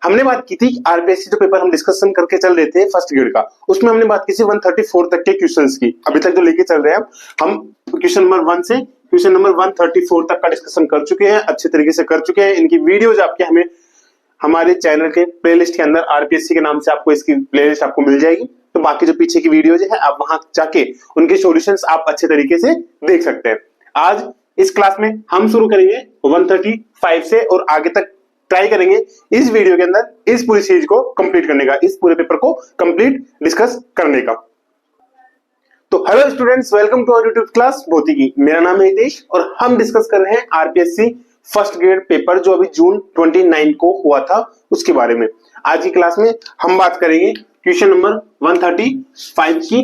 हमने बात की थी आरपीएससी जो पेपर हम डिस्कशन करके चल रहे थे फर्स्ट ग्रेड का, उसमें हमने बात की थी 134 तक के क्वेश्चंस की। अभी तक जो लेके चल रहे हैं हम क्वेश्चन नंबर 1 से क्वेश्चन नंबर 134 तक का डिस्कशन कर चुके हैं, अच्छे तरीके से कर चुके हैं। इनकी वीडियोज आपके हमें हमारे चैनल के प्लेलिस्ट के अंदर आरपीएससी के नाम से आपको इसकी प्लेलिस्ट आपको मिल जाएगी। तो बाकी जो पीछे की वीडियोज है आप वहां जाके उनके सॉल्यूशंस आप अच्छे तरीके से देख सकते हैं। आज इस क्लास में हम शुरू करेंगे 135 से और आगे तक ट्राई करेंगे इस वीडियो के अंदर इस पूरी सीरीज को कंप्लीट करने का, इस पूरे पेपर को कंप्लीट डिस्कस करने का। तो hello students, welcome to our YouTube class भौतिकी। मेरा नाम है हितेश और हम डिस्कस कर रहे हैं आरपीएससी फर्स्ट ग्रेड पेपर जो अभी जून 29 को हुआ था उसके बारे में। आज की क्लास में हम बात करेंगे क्वेश्चन नंबर 135 की,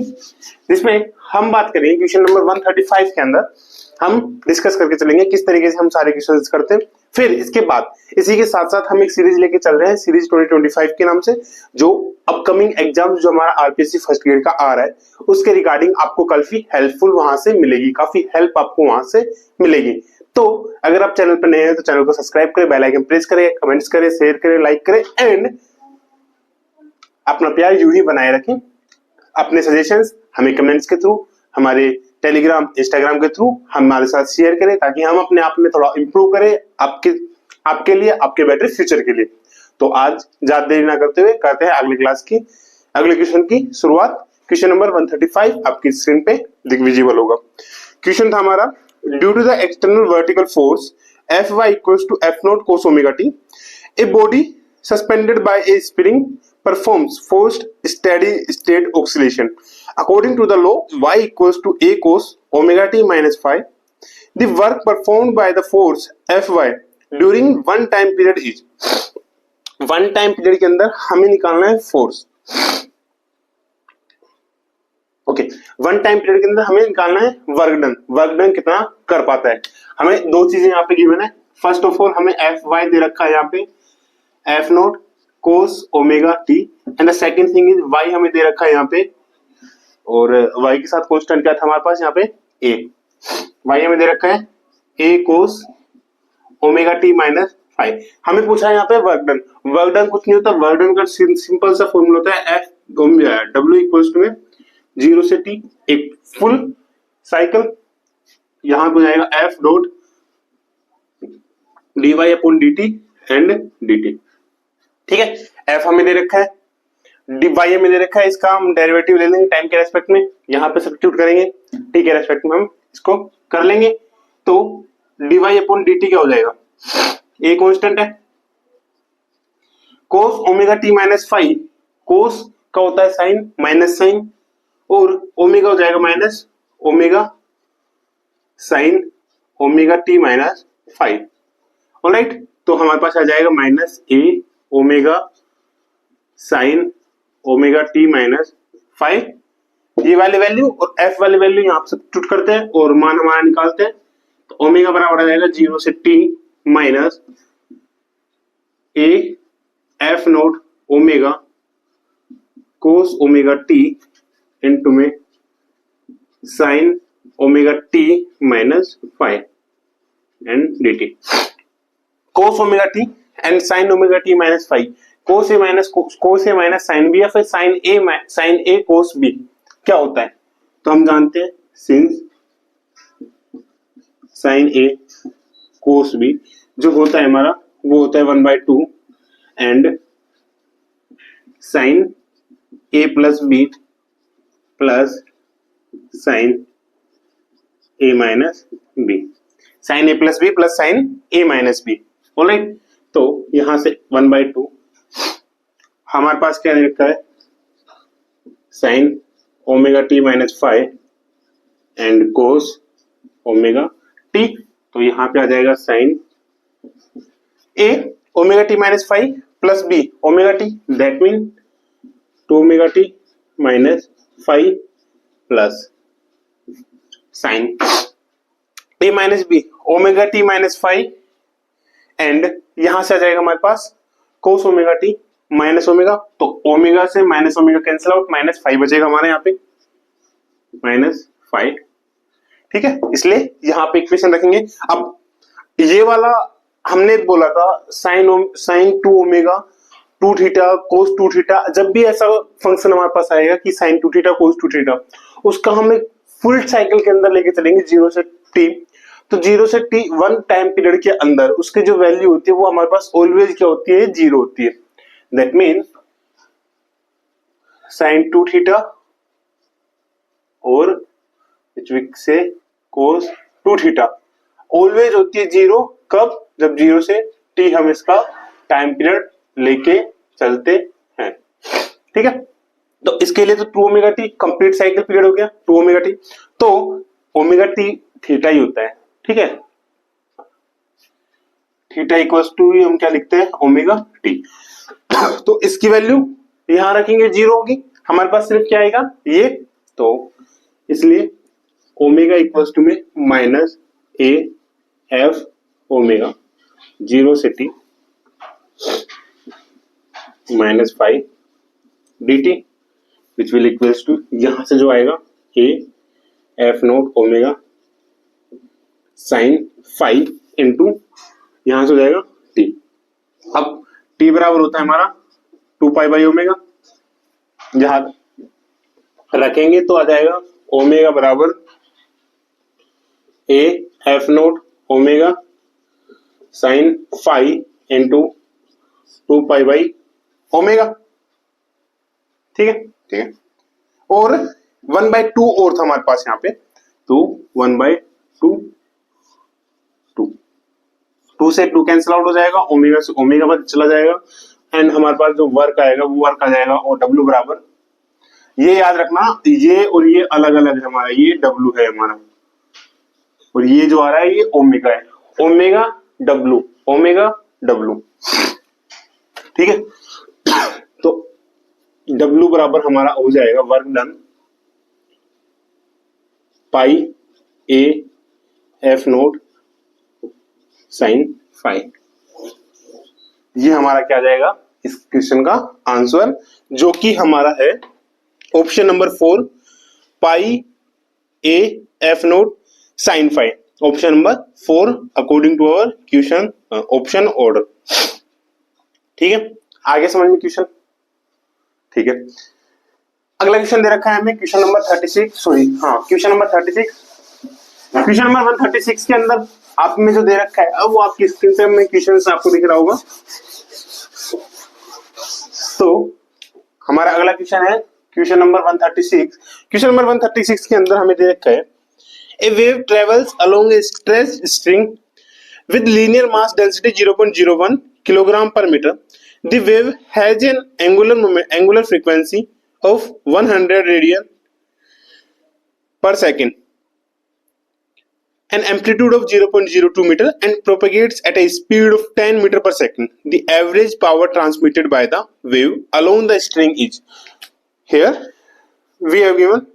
जिसमें हम बात करेंगे क्वेश्चन नंबर 135 के अंदर हम डिस्कस करके चलेंगे किस तरीके से हम सारे क्वेश्चंस करते हैं। फिर इसके बाद इसी के साथ साथ हम एक सीरीज लेके चल रहे हैं, सीरीज 2025 के नाम से, जो अपकमिंग एग्जाम जो हमारा आरपीएससी फर्स्ट ग्रेड का आ रहा है उसके रिगार्डिंग आपको काफी हेल्पफुल वहां से मिलेगी, काफी हेल्प आपको वहां से मिलेगी। तो अगर आप चैनल पर नए हैं तो चैनल को सब्सक्राइब करें, बेल आइकन प्रेस करें, कमेंट्स करें, शेयर करें, लाइक करें एंड अपना प्यार यूं ही बनाए रखें। अपने सजेशंस हमें कमेंट्स के थ्रू, हमारे टेलीग्राम, इंस्टाग्राम के थ्रू हमारे साथ शेयर करें ताकि हम अपने आप में थोड़ा इंप्रूव करें आपके लिए, आपके बेटर फ्यूचर के लिए। तो आज ज्यादा देरी ना करते हुए करते हैं अगली क्लास की अगले क्वेश्चन की शुरुआत। क्वेश्चन नंबर 135 आपकी स्क्रीन पे विजिबल होगा। क्वेश्चन था हमारा, due to the external vertical force Fy equals to F naught cos omega t, a body suspended by a spring performs forced steady state oscillation. According to the law, y equals to a cos omega t minus phi. The work performed by the force Fy during one time period is. One time period के अंदर हमें निकालना है force. Okay, one time period के अंदर हमें निकालना है वर्क डन। वर्क डन कितना कर पाता है। हमें दो चीजें यहाँ पे गिवन है। फर्स्ट ऑफ ऑल हमें एफ वाई दे रखा है यहाँ पे, F naught cos omega T, and the second thing is Y हमें दे रखा है यहाँ पे, और वाई के साथ कांस्टेंट क्या था हमारे पास यहाँ पे, ए। वाई हमें दे रखा है A cos omega T minus five. हमें पूछा है यहाँ पे वर्क डन। वर्क डन कुछ नहीं होता, वर्क डन का सिंपल सा फॉर्मूला होता है एफ डब्ल्यू इक्वल्स टू में 0 से t, एक फुल साइकिल यहां पे जाएगा F dot dy upon dt and dt। ठीक है, एफ हमें दे रखा है, dy हमें दे रखा है, इसका हम डेरिवेटिव ले लेंगे टाइम के रेस्पेक्ट में, यहां पे सब्स्टिट्यूट करेंगे, t के रेस्पेक्ट में हम इसको कर लेंगे। तो dy अपॉन dt क्या हो जाएगा, ए कांस्टेंट है, cos omega t minus five, cos का होता है साइन माइनस साइन, और ओमेगा हो जाएगा minus omega sine omega T minus five. Alright, तो हमारे पास आ जाएगा minus A omega sine omega T minus five. ये वाली वैल्यू और एफ वाली वैल्यू यहाँ पे सब्स्टिट्यूट करते हैं और मान हमारा निकालते हैं। तो ओमेगा बराबर आ जाएगा 0 से T minus A F naught omega cos omega T into में sine omega T minus five and dt। Cos omega T and sine omega T minus five, cos A minus sine B या फिर sign A cos B क्या होता है, तो हम जानते हैं since sine A cos B जो होता है हमारा वो होता है 1/2 and sine A plus B plus sine A minus B, sine A plus B plus sine A minus B. Alright, तो यहां से 1/2 हमारे पास क्या लिखा है, sine omega T minus five and cos omega T. तो यहां पे आ जाएगा sine A omega T minus five plus B omega T, that mean 2 omega T minus five plus sine A minus B omega T minus five and यहां से आ जाएगा हमारे पास cos omega T minus omega, तो omega से minus omega cancel out, minus five बचेगा हमारे यहाँ पे माइनस फाइव। ठीक है, इसलिए यहाँ पे इक्वेशन रखेंगे। अब ये वाला हमने बोला था sine 2 omega two theta cos two theta, जब भी ऐसा फंक्शन हमारे पास आएगा कि sine two theta cos two theta, उसका हम एक फुल साइकिल के अंदर लेके चलेंगे 0 से t। तो 0 से t वन टाइम पीरियड के अंदर उसकी जो वैल्यू होती है वो हमारे पास ऑलवेज क्या होती है, 0 होती है। That mean sine two theta और से कोस टू थीटा ऑलवेज होती है 0। कब? जब 0 से t हम इसका टाइम पीरियड लेके चलते हैं। ठीक है, तो इसके लिए तो 2 omega T complete cycle period हो गया 2 ओमेगा टी, तो ओमेगा टी थीटा ही होता है। ठीक है, थीटा इक्वल्स टू हम क्या लिखते हैं, ओमेगा टी। तो इसकी वैल्यू यहां रखेंगे 0 होगी, हमारे पास सिर्फ क्या आएगा ये, तो इसलिए ओमेगा इक्वल्स टू में माइनस ए एफ ओमेगा 0 से T minus 5 dt which will equals to, यहां से जो आएगा A F naught omega sine 5 into यहां से हो जाएगा t। अब t बराबर होता है हमारा 2 पाई बाई ओमेगा, जहां रखेंगे तो आ जाएगा ओमेगा बराबर ए F naught omega sine 5 into 2 pi by omega. ठीक है, ठीक है, और 1/2 और था हमारे पास यहाँ पे, तो 1/2 2 से 2 कैंसिल आउट हो जाएगा, ओमेगा से ओमेगा बच चला जाएगा, एंड हमारे पास जो वर्क आएगा वो वर्क आ जाएगा और W बराबर, ये याद रखना ये और ये अलग अलग है हमारा, ये W है हमारा और ये जो आ रहा है ये ओमेगा है, ओमेगा W। ठीक है, तो W बराबर हमारा हो जाएगा work done pi A F naught sine 5। ये हमारा क्या जाएगा इस क्वेश्चन का आंसर, जो कि हमारा है option number 4 pi A F naught sine 5, option number 4 according to our question option order. ठीक है, आगे समझ में क्वेश्चन। ठीक है, अगला क्वेश्चन दे रखा है हमें क्वेश्चन नंबर 36, सॉरी हाँ क्वेश्चन नंबर 36। क्वेश्चन नंबर 136 के अंदर आप में जो दे रखा है, अब वो आपकी स्क्रीन पे में क्वेश्चन आपको दिख रहा होगा। तो हमारा अगला क्वेश्चन है क्वेश्चन नंबर 136। क्वेश्चन नंबर 136 के अंदर हमें दे रखा है a wave travels along a stretched string with linear mass density 0.01 kilogram per meter. The wave has an angular frequency of 100 radian per second, an amplitude of 0.02 meter, and propagates at a speed of 10 meter per second. The average power transmitted by the wave along the string is, here we have given,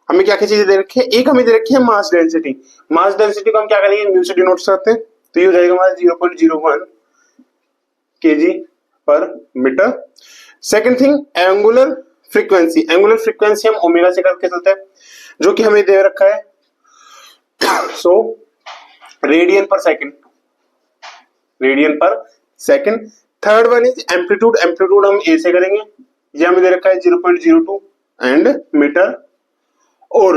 हमें क्या क्या चीजें दे रखी है, एक हमें दे रखी है मास डेंसिटी। मास डेंसिटी को हम क्या करेंगे, म्यू से डिनोट करते हैं, तो ये हो जाएगा हमारा 0.01 kg पर metre. Second thing angular frequency, angular frequency हम ओमेगा से करके चलते हैं, जो कि हमें दे रखा है सो रेडियन पर सेकंड, रेडियन पर second. Third one is amplitude, amplitude हम ए से करेंगे, ये हमें दे रखा है 0.02 एंड मीटर। और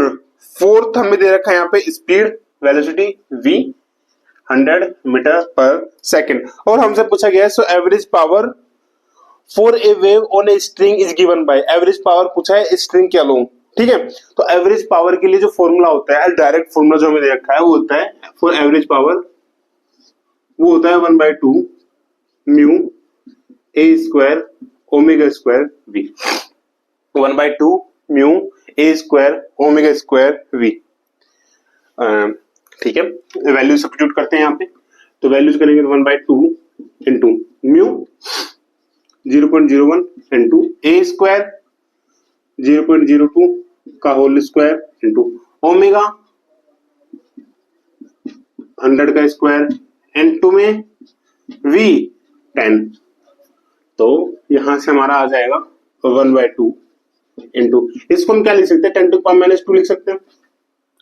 फोर्थ हमें दे रखा है यहाँ पे स्पीड वेलोसिटी v 100 मीटर पर सेकंड। और हमसे पूछा गया है so average power for a wave on a string is given by, average power पूछा है स्ट्रिंग के अलोंग। ठीक है, तो एवरेज पावर के लिए जो फॉर्मूला होता है, डायरेक्ट फॉर्मूला जो हमें दे रखा है वो होता है फॉर एवरेज पावर, वो होता है 1/2 mu A square omega square v, 1/2 mu A square omega square V. ठीक है, वैल्यू सब्स्टिट्यूट करते हैं यहाँ पे, तो वैल्यूज करेंगे 1/2 इंटू म्यू 0.01 इंटू ए स्क्वायर 0.02 का होल स्क्वायर इंटू ओमेगा 100 का स्क्वायर एंड 2 में वी 10, तो यहां से हमारा आ जाएगा 1/2 इंटू, इसको हम क्या लिख सकते हैं 10 टू पावर -2 लिख सकते हैं,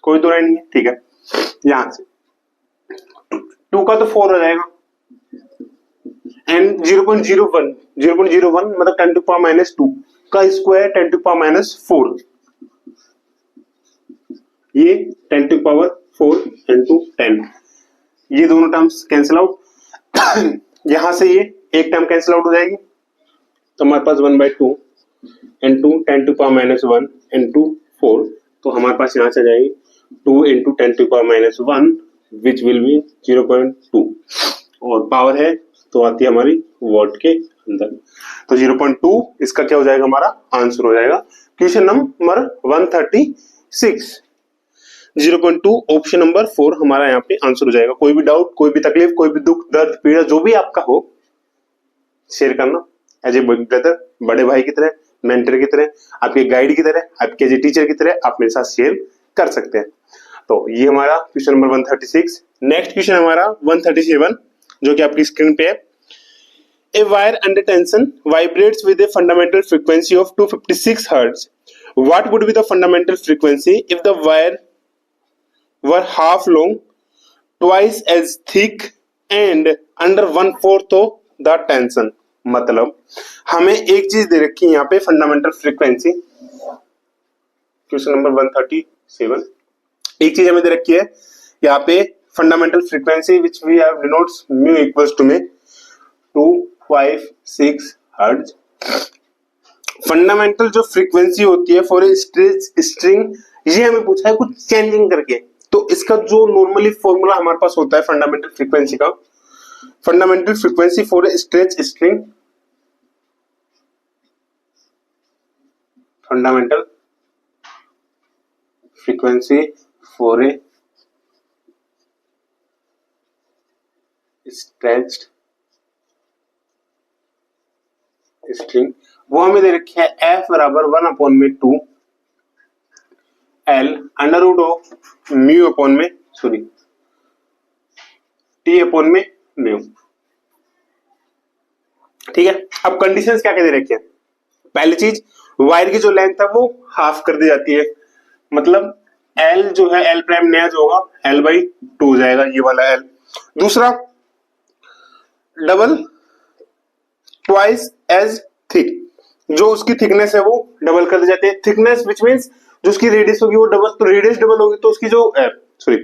कोई दो नहीं है। ठीक है, यहां से 2 का तो 4 हो जाएगा एंड 0.01 मतलब 10 टू पावर माइनस 2 का स्क्वायर 10 टू पावर माइनस 4, ये 10 टू पावर 4 इंटू 10, ये दोनों टर्म्स कैंसिल आउट। यहां से ये एक टर्म कैंसिल आउट हो जाएगी, तो हमारे पास 1/2 into 10 to power minus 1 into 4, तो हमारे पास यहाँ से जाएगी 2 into 10 to power minus 1 which will be 0.2, और पावर है तो आती है हमारी वॉट के अंदर, तो 0.2 इसका क्या हो जाएगा, हमारा आंसर हो जाएगा। क्वेश्चन नंबर 136, 0.2 ऑप्शन नंबर 4 हमारा यहाँ पे आंसर हो जाएगा। कोई भी डाउट, कोई भी तकलीफ, कोई भी दुख दर्द पीड़ा जो भी आपका हो, शेयर करना एज ए ब्रदर, बड़े भाई की तरह, मेंटर की तरह, आपके गाइड की तरह, आपके एज ए टीचर की तरह आप मेरे साथ शेयर कर सकते हैं। तो ये हमारा क्वेश्चन नंबर 136। नेक्स्ट क्वेश्चन हमारा 137 जो कि आपकी स्क्रीन पे है। A wire under tension vibrates with a fundamental frequency of 256 Hz. What would be the fundamental frequency if the wire were half long, twice as thick and under 1/4 of the tension? मतलब हमें एक चीज दे रखी है यहाँ पे fundamental frequency, question number 137, एक चीज हमें दे रखी है यहाँ पे fundamental frequency which we have denotes mu equals to में 256 हर्ट्ज। फंडामेंटल जो फ्रीक्वेंसी होती है फॉर ए स्ट्रिंग, ये हमें पूछा है कुछ चेंजिंग करके, तो इसका जो नॉर्मली फॉर्मूला हमारे पास होता है फंडामेंटल फ्रीक्वेंसी का, fundamental frequency for a stretch string, fundamental frequency for a stretched string, वो हमें दे रखी है f बराबर 1/2 L under root of mu upon में सॉरी t अपॉन में म्यू। ठीक है, अब कंडीशंस क्या क्या दे रखी है। पहली चीज, वायर की जो लेंथ है वो हाफ कर दी जाती है, मतलब L जो है L प्राइम नया जो होगा L/2 हो जाएगा, ये वाला L। दूसरा, डबल ट्वाइस एज थिक, जो उसकी थिकनेस है वो डबल कर दी जाती है। थिकनेस विच मींस जो उसकी रेडियस होगी वो डबल, तो रेडियस डबल होगी तो उसकी जो सॉरी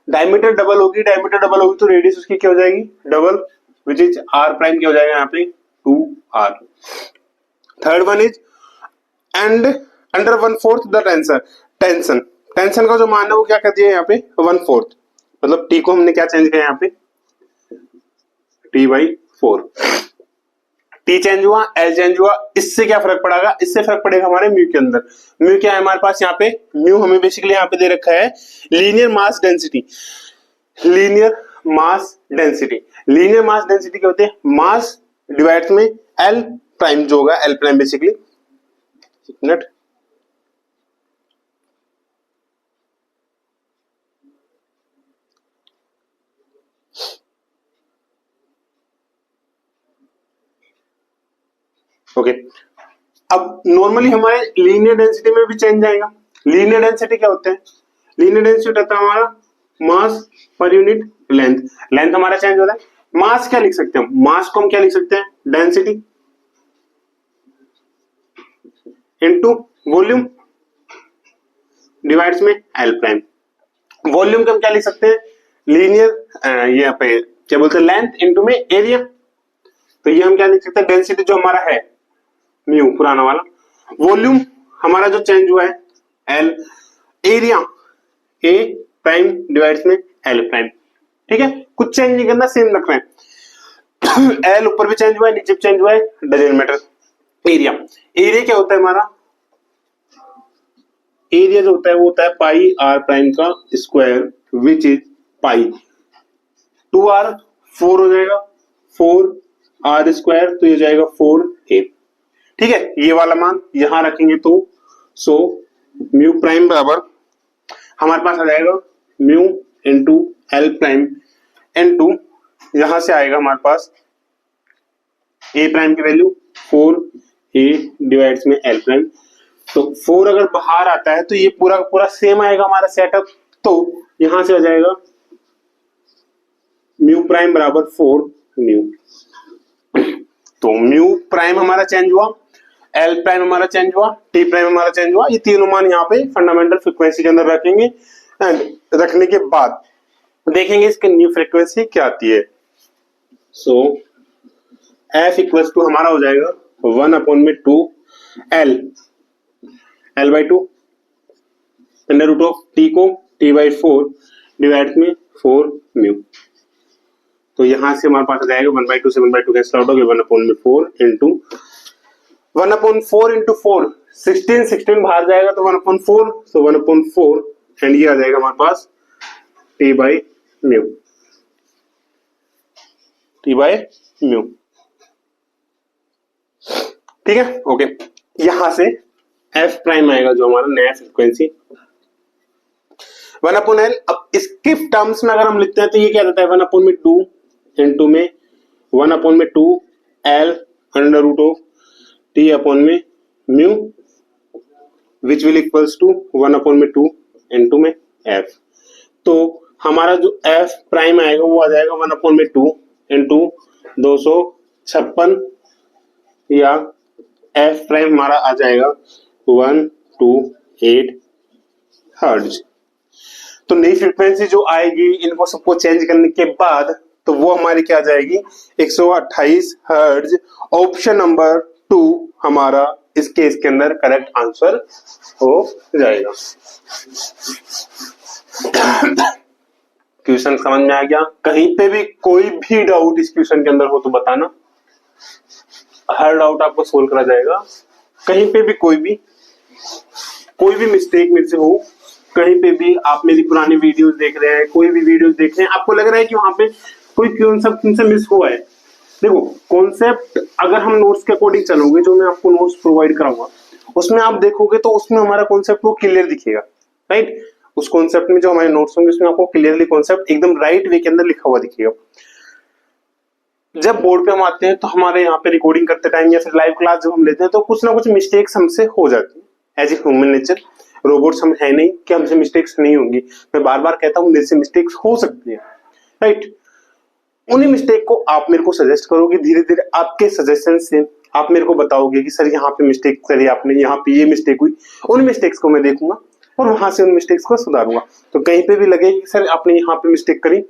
डायमीटर डबल होगी, डायमीटर डबल होगी तो रेडियस उसकी क्या हो जाएगी, double, which is r prime क्या हो जाएगा यहाँ पे 2r। Third one is and under 1/4 the tension, tension का जो मान है वो क्या कर दिया यहाँ पे 1/4, मतलब t को हमने क्या चेंज किया यहाँ पे t/4, टी चेंज हुआ, एल चेंज हुआ, इससे क्या फर्क पड़ेगा, इससे फर्क पड़ेगा हमारे म्यू के अंदर। म्यू क्या है हमारे पास यहाँ पे, म्यू हमें बेसिकली यहाँ पे दे रखा है linear mass density, linear mass density, linear mass density क्या होती है, मास डिवाइड में एल प्राइम जो होगा, L prime basically minute okay. अब नॉर्मली हमारे लीनियर डेंसिटी में भी चेंज आएगा। लीनियर डेंसिटी क्या होता है, लीनियर डेंसिटी होता है हमारा मास पर यूनिट लेंथ, लेंथ हमारा चेंज होता है। मास क्या लिख सकते हैं, मास को हम क्या लिख सकते हैं, डेंसिटी इनटू वॉल्यूम डिवाइड्स में एल प्राइम। वॉल्यूम को हम क्या लिख सकते हैं, लीनियर ये पे क्या बोलते हैं लेंथ इनटू में एरिया, तो ये हम क्या लिख सकते हैं, डेंसिटी जो हमारा है म्यू पुराना वाला, वॉल्यूम हमारा जो चेंज हुआ है L, area A prime divides में एल प्राइम। ठीक है, कुछ चेंज नहीं करना, सेम रखना है। एल ऊपर भी चेंज हुआ है, नीचे भी चेंज हुआ है, डजंट मैटर। एरिया, एरिया क्या होता है हमारा, एरिया जो होता है वो होता है पाई आर प्राइम का square which is pi 2r 4 हो जाएगा, 4r स्क्वायर तो ये हो जाएगा 4a। ठीक है, ये वाला मान यहां रखेंगे तो सो म्यू प्राइम बराबर हमारे पास आ जाएगा mu into L prime into यहां से आएगा हमारे पास ए प्राइम की वैल्यू 4a डिवाइड्स में एल प्राइम, तो 4 अगर बाहर आता है तो ये पूरा पूरा सेम आएगा हमारा सेटअप, तो यहां से आ जाएगा म्यू प्राइम बराबर 4 म्यू तो म्यू प्राइम हमारा चेंज हुआ, एल प्राइम हमारा चेंज हुआ, टी प्राइम हमारा चेंज हुआ। ये तीनों मान यहाँ पे फंडामेंटल फ्रीक्वेंसी के अंदर रखेंगे एंड रखने के बाद देखेंगे इसके न्यू फ्रीक्वेंसी क्या आती है। सो एफ इक्वल्स टू हमारा हो जाएगा 1/2 L, L by 2 under root of T को t/4 डिवाइड में 4 म्यू। तो यहां से हमारे पास आ जाएगा 1/2 से 1/2 कैंसिल आउट हो गया 1/4 इंटू 1/4 इंटू 4 16 बाहर जाएगा तो 1/4, सो 1/4 एंड ये आ जाएगा हमारे पास t by mu, t by mu. ठीक है, ओके। यहां से f प्राइम आएगा जो हमारा नया फ्रीक्वेंसी 1/l। अब इसके टर्म्स में अगर हम लिखते हैं तो ये क्या रहता है 1/2 इंटू में 1/2 l under root of t upon में mu which will equals to 1/2 into में f। तो हमारा जो f प्राइम आएगा वो आ जाएगा 1/2 इंटू 256 या f प्राइम हमारा आ जाएगा 128 हर्ट्ज। तो नई फ्रीक्वेंसी जो आएगी इनको सबको चेंज करने के बाद तो वो हमारी क्या आ जाएगी 128 हर्ट्ज। ऑप्शन नंबर 2 हमारा इस केस के अंदर करेक्ट आंसर हो जाएगा। क्वेश्चन समझ में आ गया? कहीं पे भी कोई भी डाउट इस क्वेश्चन के अंदर हो तो बताना, हर डाउट आपको सोल्व करा जाएगा। कहीं पे भी कोई भी मिस्टेक मेरे से हो, कहीं पे भी आप मेरी पुरानी वीडियोस देख रहे हैं, कोई भी वीडियोस देख रहे हैं, आपको लग रहा है कि वहां पे कोई कॉन्सेप्ट तुमसे मिस हुआ है, देखो कॉन्सेप्ट अगर हम नोट्स के अकॉर्डिंग चलोगे, जो मैं आपको नोट्स प्रोवाइड कराऊंगा उसमें आप देखोगे तो उसमें हमारा कॉन्सेप्ट वो क्लियर दिखेगा, राइट। उस कॉन्सेप्ट में जो हमारे नोट्स होंगे उसमें आपको क्लियरली कॉन्सेप्ट एकदम राइट वे के अंदर लिखा हुआ दिखेगा। जब बोर्ड पे हम आते हैं तो हमारे यहाँ पे रिकॉर्डिंग करते टाइम या फिर लाइव क्लास जब हम लेते हैं तो कुछ ना कुछ मिस्टेक्स हमसे हो जाती है। As a human nature, robots हम है नहीं कि हमसे मिस्टेक्स नहीं होंगी। मैं बार बार कहता हूँ मेरे से मिस्टेक्स हो सकती है, राइट। उन्हीं मिस्टेक को आप मेरे को सजेस्ट करोगे, धीरे धीरे आपके सजेशन से आप मेरे को बताओगे कि सर यहाँ पे मिस्टेक करी आपने, यहाँ पे ये मिस्टेक हुई। उन मिस्टेक्स को मैं देखूंगा और वहां से उन मिस्टेक्स को सुधारूंगा। तो कहीं पे भी लगे कि सर आपने यहाँ पे मिस्टेक करी,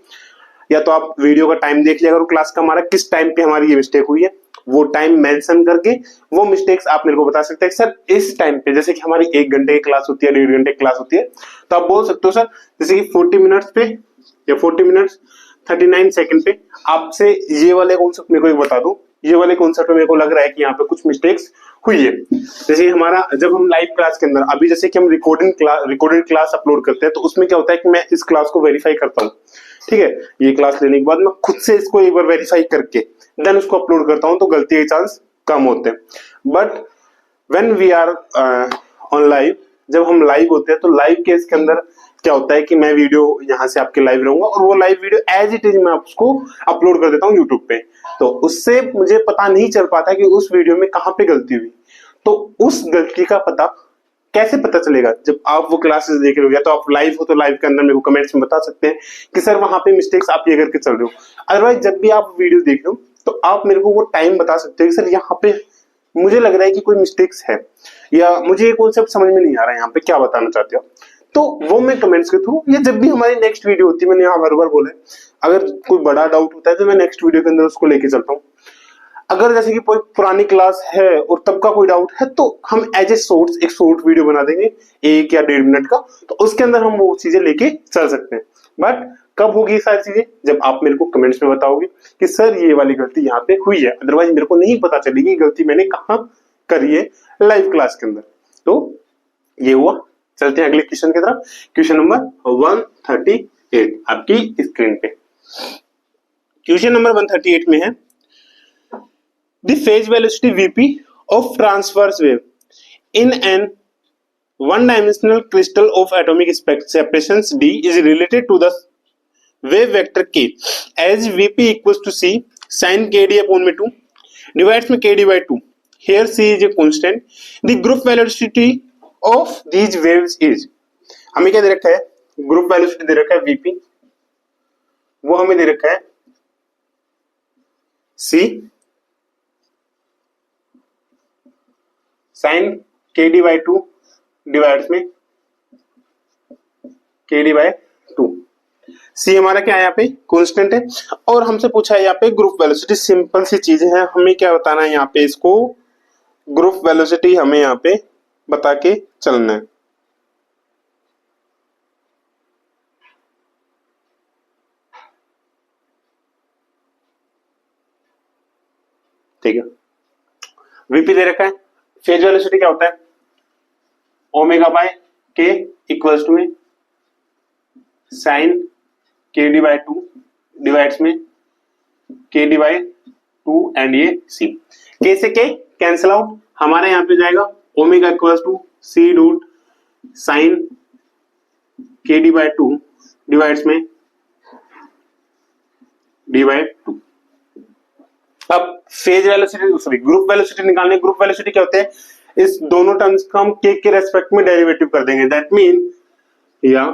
या तो आप वीडियो का टाइम देख लिया करो क्लास का हमारा किस टाइम पे हमारी ये मिस्टेक हुई है, वो टाइम मेंशन करके वो मिस्टेक्स आप मेरे को बता सकते हैं सर इस टाइम पे, जैसे कि हमारी 1 घंटे की क्लास होती है, 1.5 घंटे की क्लास होती है, तो आप बोल सकते हो सर जैसे कि 40 मिनट्स पे या 40 मिनट्स 39 सेकंड पे आपसे ये वाले कॉन्सेप्ट मेरे को एक बता दो, ये वाले कॉन्सेप्ट में मेरे को लग रहा है कि यहाँ पे कुछ मिस्टेक्स हुई है। जैसे हमारा जब हम लाइव क्लास के अंदर अभी जैसे कि हम रिकॉर्डेड क्लास अपलोड करते हैं तो उसमें क्या होता है कि मैं इस क्लास को वेरीफाई करता हूँ, ठीक है। ये क्लास लेने के बाद मैं खुद से इसको एक बार वेरीफाई करके देन उसको अपलोड करता हूँ, तो गलती के चांस कम होते हैं। But when we are on live, जब हम लाइव होते हैं तो लाइव केस के अंदर क्या होता है कि मैं वीडियो यहाँ से आपके लाइव रहूंगा और वो live video as it is मैं उसको अपलोड कर देता हूँ यूट्यूब पे, तो उससे मुझे पता नहीं चल पाता कि उस वीडियो में कहाँ पे गलती हुई। तो उस गलती का पता कैसे पता चलेगा जब आप वो क्लासेस देख रहे हो, या तो आप लाइव हो तो लाइव के अंदर मेरे को कमेंट्स में बता सकते हैं कि सर वहां पे मिस्टेक्स आप ये करके चल रहे हो। अदरवाइज जब भी आप वीडियो देख रहे हो तो आप मेरे को वो टाइम बता सकते हो कि सर यहाँ पे मुझे लग रहा है कि कोई मिस्टेक्स है, या मुझे ये कॉन्सेप्ट समझ में नहीं आ रहा है, यहाँ पे क्या बताना चाहते हो। तो वो मैं कमेंट्स के थ्रू, या जब भी हमारी नेक्स्ट वीडियो होती है, मैंने यहाँ बार बोला है अगर कोई बड़ा डाउट होता है तो मैं नेक्स्ट वीडियो के अंदर उसको लेके चलता हूँ। अगर जैसे कि कोई पुरानी क्लास है और तब का कोई डाउट है तो हम एज ए शॉर्ट्स एक शॉर्ट वीडियो बना देंगे 1 या 1.5 मिनट का, तो उसके अंदर हम वो चीजें लेके चल सकते हैं। बट कब होगी ये सारी चीजें? जब आप मेरे को कमेंट्स में बताओगे कि सर ये वाली गलती यहाँ पे हुई है, अदरवाइज मेरे को नहीं पता चलेगी गलती मैंने कहाँ करी है लाइव क्लास के अंदर। तो ये हुआ, चलते हैं अगले क्वेश्चन की तरफ। क्वेश्चन नंबर 138 आपकी स्क्रीन पे। क्वेश्चन नंबर 138 में है the phase velocity Vp of transverse wave in an one-dimensional crystal of atomic separations d is related to the wave vector k as Vp equals to c sin kd upon 2 divides में kd by 2. Here c is a constant. The group velocity of these waves is, हमें क्या दे रखा है? Group velocity दे रखा है Vp, वो हमें दे रखा है c sign K D by two divides में के डी बाई टू। सी हमारा क्या है यहाँ पे कांस्टेंट है, और हमसे पूछा है यहाँ पे ग्रुप वेलोसिटी। सिंपल सी चीजें हैं, हमें क्या बताना है यहाँ पे, इसको ग्रुप वेलोसिटी हमें यहाँ पे बता के चलना है। ठीक है, वीपी दे रखा है। फेज वेलोसिटी क्या होता है, ओमेगा बाय के इक्वल्स टू में sign K D by two divides में के डी बाई टू एंड ये सी। के से के कैंसिल आउट, हमारे यहाँ पे जाएगा omega equals to C dot sine K D by two divides में डी बाई टू। अब phase velocity sorry group velocity निकालने। ग्रुप वेलोसिटी क्या होते हैं, इस दोनों टर्म्स को हम के रेस्पेक्ट में डेरिवेटिव कर देंगे। दैट मीन या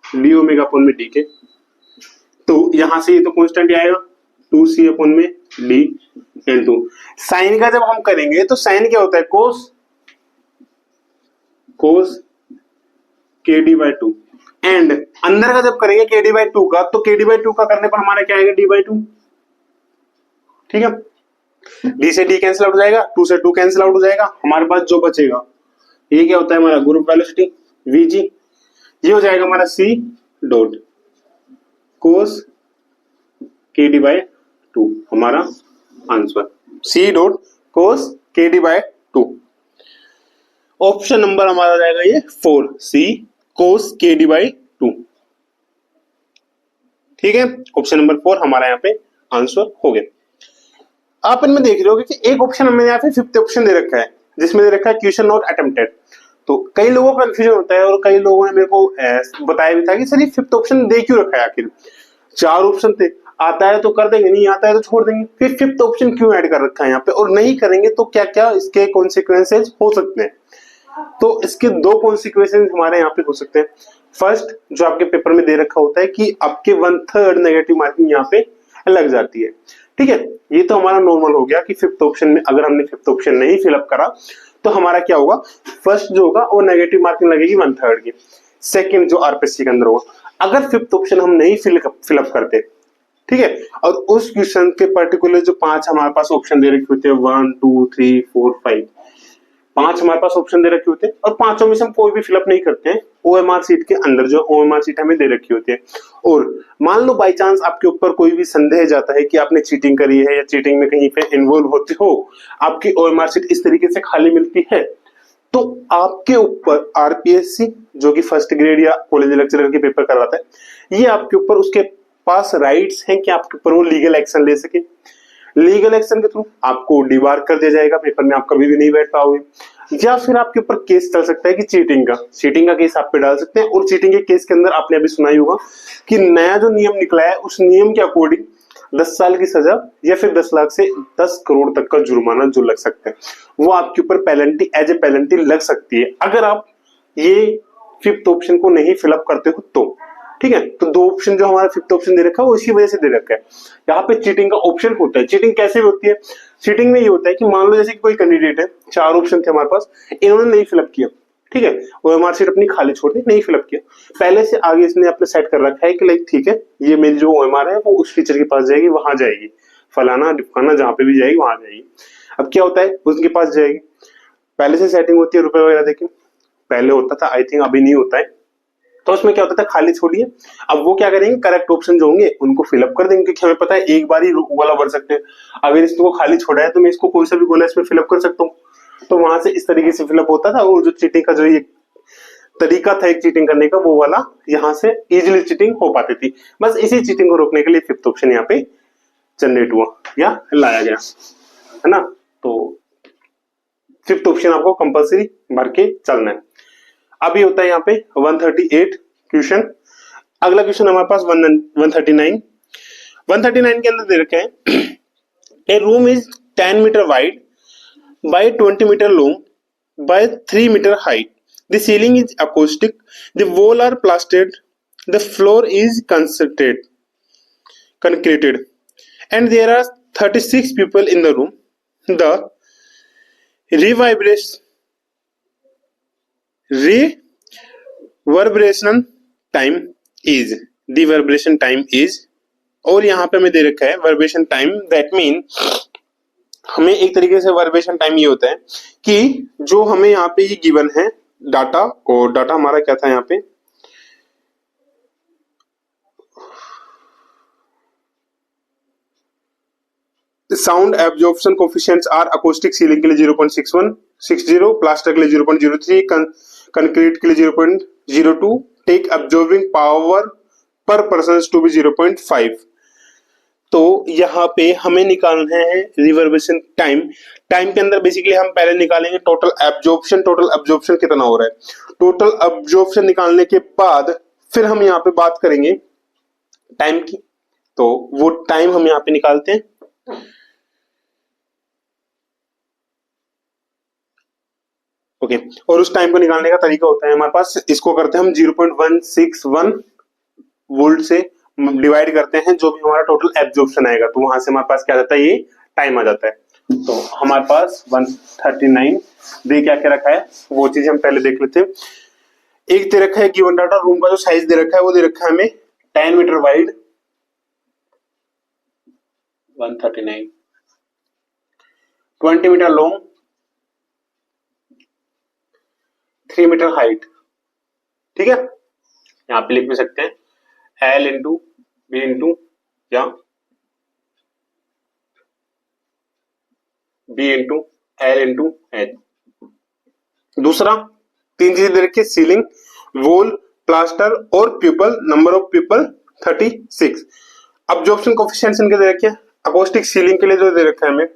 डी ओमेगा अपॉन में डी के, तो यहां से ये तो कांस्टेंट आएगा 2c अपॉन में डी इनटू साइन का जब हम करेंगे तो साइन क्या होता है कोस के डी बाई टू, एंड अंदर का जब करेंगे के डी बाई टू का, तो के डी बाई टू का करने पर हमारा क्या आएगा डी बाई टू। ठीक है, डी से डी कैंसिल आउट हो जाएगा, टू से टू कैंसिल आउट हो जाएगा, हमारे पास जो बचेगा ये क्या होता है हमारा ग्रुप वेलोसिटी वीजी। ये हो जाएगा हमारा सी डॉट कोस के डी बाई टू, हमारा आंसर सी डॉट कोस के D by to. Option number हमारा जाएगा ये 4 सी कोस के डी बाई टू। ठीक है, ऑप्शन नंबर 4 हमारा यहाँ पे आंसर हो गया। आप इनमें देख रहे हो कि एक ऑप्शन हमें यहाँ पे फिफ्थ ऑप्शन दे रखा है जिसमें दे रखा है क्वेश्चन नॉट अटेम्प्टेड। तो कई लोगों को कंफ्यूजन होता है और कई लोगों ने मेरे को बताया भी था कि सर ये फिफ्थ ऑप्शन दे क्यों रखा है, आखिर 4 ऑप्शन थे, आता है तो कर देंगे, नहीं आता है तो छोड़ देंगे, फिर फिफ्थ ऑप्शन क्यों ऐड कर रखा है यहाँ पे, और नहीं करेंगे तो क्या क्या इसके कॉन्सिक्वेंसेज हो सकते हैं। तो इसके 2 कॉन्सिक्वेंसेज हमारे यहाँ पे हो सकते हैं। फर्स्ट, जो आपके पेपर में दे रखा होता है कि आपके 1/3 नेगेटिव मार्किंग यहाँ पे लग जाती है। ठीक है, ये तो हमारा नॉर्मल हो गया कि फिफ्थ ऑप्शन में अगर हमने फिफ्थ ऑप्शन नहीं फिलअप करा तो हमारा क्या होगा, फर्स्ट जो होगा वो नेगेटिव मार्किंग लगेगी 1/3 की। सेकंड जो आरपीएससी के अंदर होगा, अगर फिफ्थ ऑप्शन हम नहीं फिलअप करते, ठीक है, और उस क्वेश्चन के पर्टिकुलर जो 5 हमारे पास ऑप्शन दे रखे होते हैं 1 2 3 4 5 5 हमारे पास ऑप्शन दे रखे होते हैं और पांचों में से हम कोई भी फिलअप नहीं करते हैं, ओएमआर सीट के अंदर जो ओएमआर सीट हमें दे रखी होती है, और मान लो बाय चांस आपके ऊपर कोई भी संदेह जाता है कि आपने चीटिंग करी है या चीटिंग में कहीं पे इन्वॉल्व होते हो, आपकी ओएमआर सीट इस तरीके से खाली मिलती है, तो आपके ऊपर आरपीएससी जो कि फर्स्ट ग्रेड या कॉलेज लेक्चरर के पेपर करवाता है, ये आपके ऊपर उसके पास राइट्स हैं कि आपके ऊपर वो लीगल एक्शन ले सके। लीगल एक्शन के थ्रू आपको डिबार कर दिया जाएगा, पेपर में आप कभी भी नहीं बैठ पाओगे, या फिर आपके ऊपर केस चल सकता है कि चीटिंग का केस आप पे डाल सकते हैं। और चीटिंग के केस के अंदर आपने अभी सुना ही होगा कि नया जो नियम निकला है उस नियम के अकॉर्डिंग 10 साल की सजा या फिर 10 लाख से 10 करोड़ तक का जुर्माना जो लग सकता है, वो आपके ऊपर पेनल्टी एज ए पेनल्टी लग सकती है अगर आप ये फिफ्थ ऑप्शन को नहीं फिलअप करते हो तो। ठीक है, तो 2 ऑप्शन जो हमारा फिफ्थ ऑप्शन दे रखा है वो इसी वजह से दे रखा है। यहाँ पे चीटिंग का ऑप्शन होता है। चीटिंग कैसे होती है, चीटिंग में ये होता है कि मान लो जैसे कि कोई कैंडिडेट है, 4 ऑप्शन थे हमारे पास, इन्होंने नहीं फिलअप किया, ठीक है, ओएमआर सीट अपनी खाली छोड़ दी, नहीं फिलअप किया, पहले से आगे इसने अपने सेट कर रखा है कि लाइक ठीक है ये मेरी जो ओएमआर है वो उस टीचर के पास जाएगी, वहां जाएगी, फलाना ढिमकाना जहां पे भी जाएगी वहां जाएगी। अब क्या होता है, उसके पास जाएगी, पहले से सेटिंग होती है रुपए वगैरह देके, पहले होता था, आई थिंक अभी नहीं होता है, तो उसमें क्या होता था खाली छोड़िए। अब वो क्या करेंगे, करेक्ट ऑप्शन जो होंगे उनको फिलअप कर देंगे, क्योंकि हमें पता है एक बार ही वाला भर सकते हैं, अगर इसको खाली छोड़ा है तो मैं इसको कोई सा भी गोला इसमें फिलअप कर सकता हूँ। तो वहां से इस तरीके से फिलअप होता था, और जो चीटिंग का जो ये तरीका था एक चीटिंग करने का, वो वाला यहाँ से इजिली चीटिंग हो पाती थी। बस इसी चीटिंग को रोकने के लिए फिफ्थ ऑप्शन यहाँ पे जनरेट हुआ या लाया गया, है ना। तो फिफ्थ ऑप्शन आपको कंपल्सरी भर के चलना है। अभी होता है यहाँ पे 138 क्वेश्चन। अगला क्वेश्चन हमारे पास 139 के अंदर दे रखे हैं, a room is 10 metre wide by 20 metre long by 3 metre height, the ceiling is acoustic, the wall are plastered, the floor is concreted and there are 36 people in the room. The reverberation time is, और यहाँ पे हमें दे रखा है वर्बेशन time, that mean हमें एक तरीके से वर्बेशन टाइम ये होता है कि जो हमें यहाँ पे ये गिवन है डाटा, और डाटा हमारा क्या था यहाँ पे, sound absorption coefficients are acoustic ceiling के लिए 0.6160, प्लास्टर के लिए 0.03, कंक्रीट के लिए 0.02, टेक अब्जॉर्बिंग पावर पर पर्सन टू बी 0.5। तो यहाँ पे हमें निकालना है रिवर्बरेशन टाइम। टाइम के अंदर बेसिकली हम पहले निकालेंगे टोटल एब्जॉर्प्शन कितना हो रहा है। टोटल एब्जॉर्प्शन निकालने के बाद फिर हम यहाँ पे बात करेंगे टाइम की, तो वो टाइम हम यहाँ पे निकालते हैं। ओके, और उस टाइम को निकालने का तरीका होता है हमारे पास, इसको करते हैं हम 0.161 वोल्ट से डिवाइड करते हैं जो भी हमारा टोटल एब्जॉर्प्शन आएगा, तो वहां से हमारे पास क्या आ जाता है, ये टाइम आ जाता है। तो हमारे पास 139 दे क्या क्या रखा है वो चीज हम पहले देख लेते हैं। एक दे रखा है गिवन डाटा, रूम का जो साइज दे रखा है वो दे रखा है हमें 10 metre wide, 139, 20 metre long, 3 metre height. ठीक है, यहां पे लिख भी सकते हैं L इंटू बी इंटू या B into L into H. दूसरा 3 चीजें दे रखी है, सीलिंग, वॉल, प्लास्टर और people, number of people 36। Absorption coefficients इनके दे रखे हैं। अकोस्टिक सीलिंग के लिए जो दे रखा है हमें,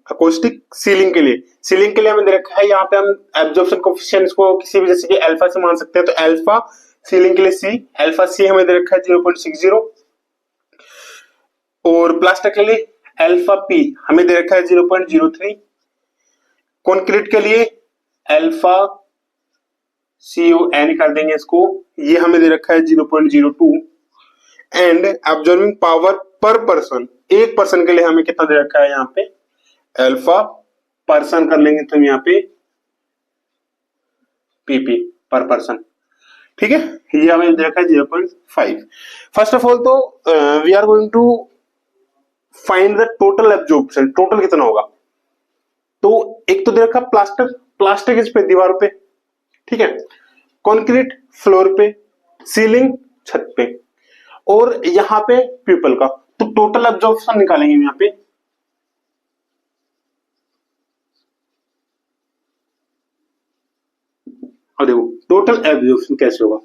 अकोस्टिक सीलिंग के लिए हमें दे रखा है, यहाँ पे हम एब्जॉर्प्शन कोफिशिएंट्स को किसी भी जैसे कि अल्फा से मान सकते हैं, तो अल्फा सीलिंग के लिए सी, अल्फा सी हमें दे रखा है 0.60, और प्लास्टर के लिए अल्फा पी हमें दे रखा है 0.03, कंक्रीट के लिए अल्फा सी ओ ए निकाल देंगे इसको, ये हमें दे रखा है 0.02, एंड एब्जॉर्बिंग पावर पर पर्सन, एक पर्सन के लिए हमें कितना दे रखा है यहाँ पे, अल्फा पर्सन कर लेंगे तो यहाँ पे पीपी पर पर्सन। ठीक है, ये हमें दे रखा है 0.5। फर्स्ट ऑफ ऑल तो we are going to find the total absorption, total कितना होगा। तो एक तो दे रखा प्लास्टर किस पे, दीवार पे, ठीक है, कंक्रीट फ्लोर पे, सीलिंग छत पे, और यहां पे पीपल का, तो टोटल एब्जॉर्प्शन निकालेंगे यहां पे। और देखो टोटल एब्जॉर्प्शन कैसे होगा,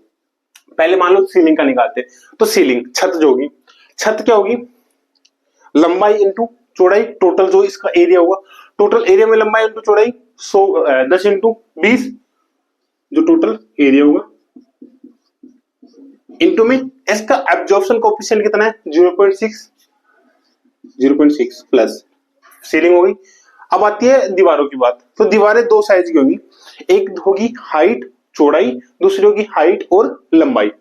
पहले मान लो सीलिंग का निकालते हैं, तो सीलिंग छत जो होगी, छत क्या होगी, लंबाई इंटू चौड़ाई, टोटल जो इसका एरिया होगा, टोटल एरिया में लंबाई इंटू चौड़ाई 10 इंटू 20 जो टोटल एरिया होगा, इंटू में इसका एब्जॉर्प्शन कोएफिशिएंट कितना है 0.6 प्लस सीलिंग होगी। अब आती है दीवारों की बात, तो दीवारें दो साइज की होंगी, एक होगी हाइट चौड़ाई, दूसरी होगी हाइट और लंबाई,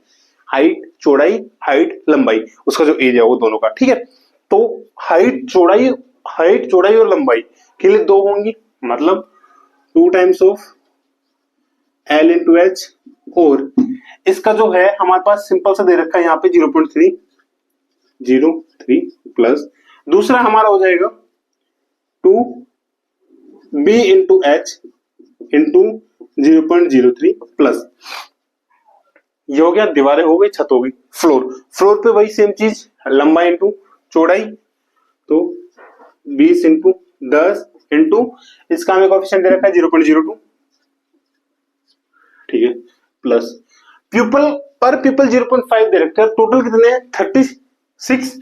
हाइट चौड़ाई हाइट लंबाई, उसका जो एरिया हो दोनों का। ठीक है, तो हाइट चौड़ाई और लंबाई के लिए दो होंगी, मतलब 2 times of L into H, और इसका जो है हमारे पास सिंपल सा दे रखा है यहाँ पे 0.3 प्लस, दूसरा हमारा हो जाएगा 2B into H into 0.03 plus, ये हो गया, दीवारें हो गई, छत हो गई। फ्लोर पे वही सेम चीज, लंबाई इंटू चौड़ाई, तो 20 इंटू 10 इंटू इसका हमें कोएफिशिएंट दे रखा है 0.02, ठीक है, प्लस पर पीपल 0.5 दे रखा है, टोटल कितने हैं 36,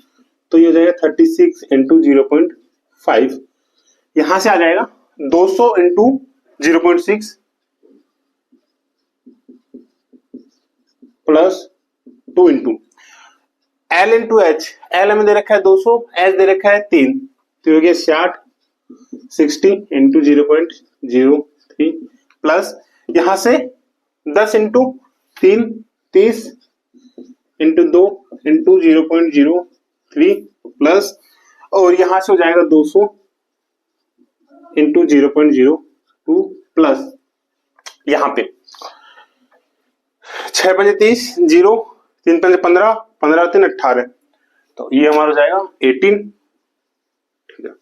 तो ये हो जाएगा 36 इंटू 0.5, यहां से आ जाएगा 200 into 0.6 plus 2 into L into H, L हमें दे रखा है 200, एच दे रखा है 3, तो हो गया 60 इंटू 0.03 प्लस यहां से 10 इंटू 3 30 इंटू 2 इंटू 0.03 प्लस, और यहां से हो जाएगा 200 इंटू 0.02 प्लस यहाँ पे 6 पंजे 30, 0 3 पंजे 15, 15 3 18, तो ये हमारा हो जाएगा 18। ठीक है,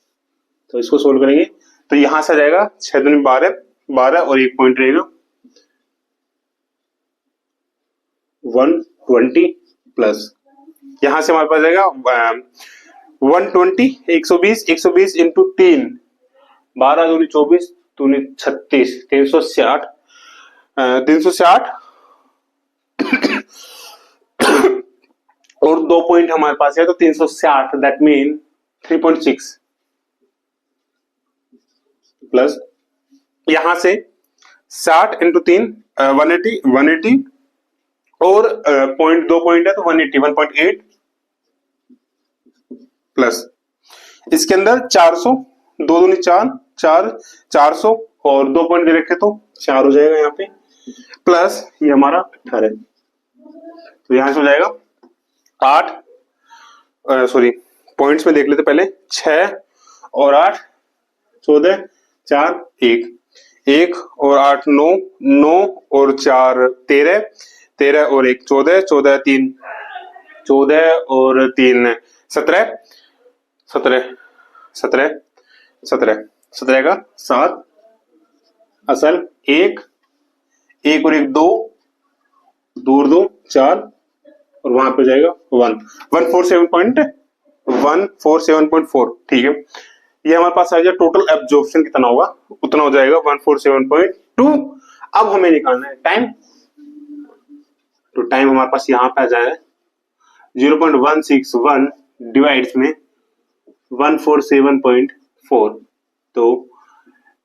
तो इसको सोल्व करेंगे तो यहां से आ जाएगा 6 दूनी 12, 12 और एक पॉइंट रहेगा 120 प्लस यहां से हमारे पास आएगा 120, 120, 120 इंटू 3, 12 दूनी 24, दूनी 36, 360, 360 और 2 पॉइंट हमारे पास है तो 360, दैट मीन 3.6 प्लस यहां से 60 इंटू 3 180, 180 और पॉइंट 2 पॉइंट है तो 180, 1.8 प्लस इसके अंदर 400, 2 दूनी 4, 4 400 और 2 पॉइंट दे रखे तो 4 हो जाएगा यहाँ पे प्लस ये हमारा 18, तो यहां से हो जाएगा 8, सॉरी पॉइंट्स में देख लेते पहले, 6 और 8 14, 4 1, 1 और 8 9, 9 और 4 13, 13 और 1 14, 14 3 14 और 3 17, 17 17 17 17 का 7 असल 1, 1 और 1 2, दूर 2 4 और वहां पे जाएगा 147.4, ठीक है। ये हमारे पास आ जाएगा टोटल एब्जॉर्प्शन कितना होगा, उतना हो जाएगा 147.2। अब हमें निकालना है टाइम, तो टाइम हमारे पास यहाँ पे आ जाएगा 0.161 डिवाइड्स में 147.4, तो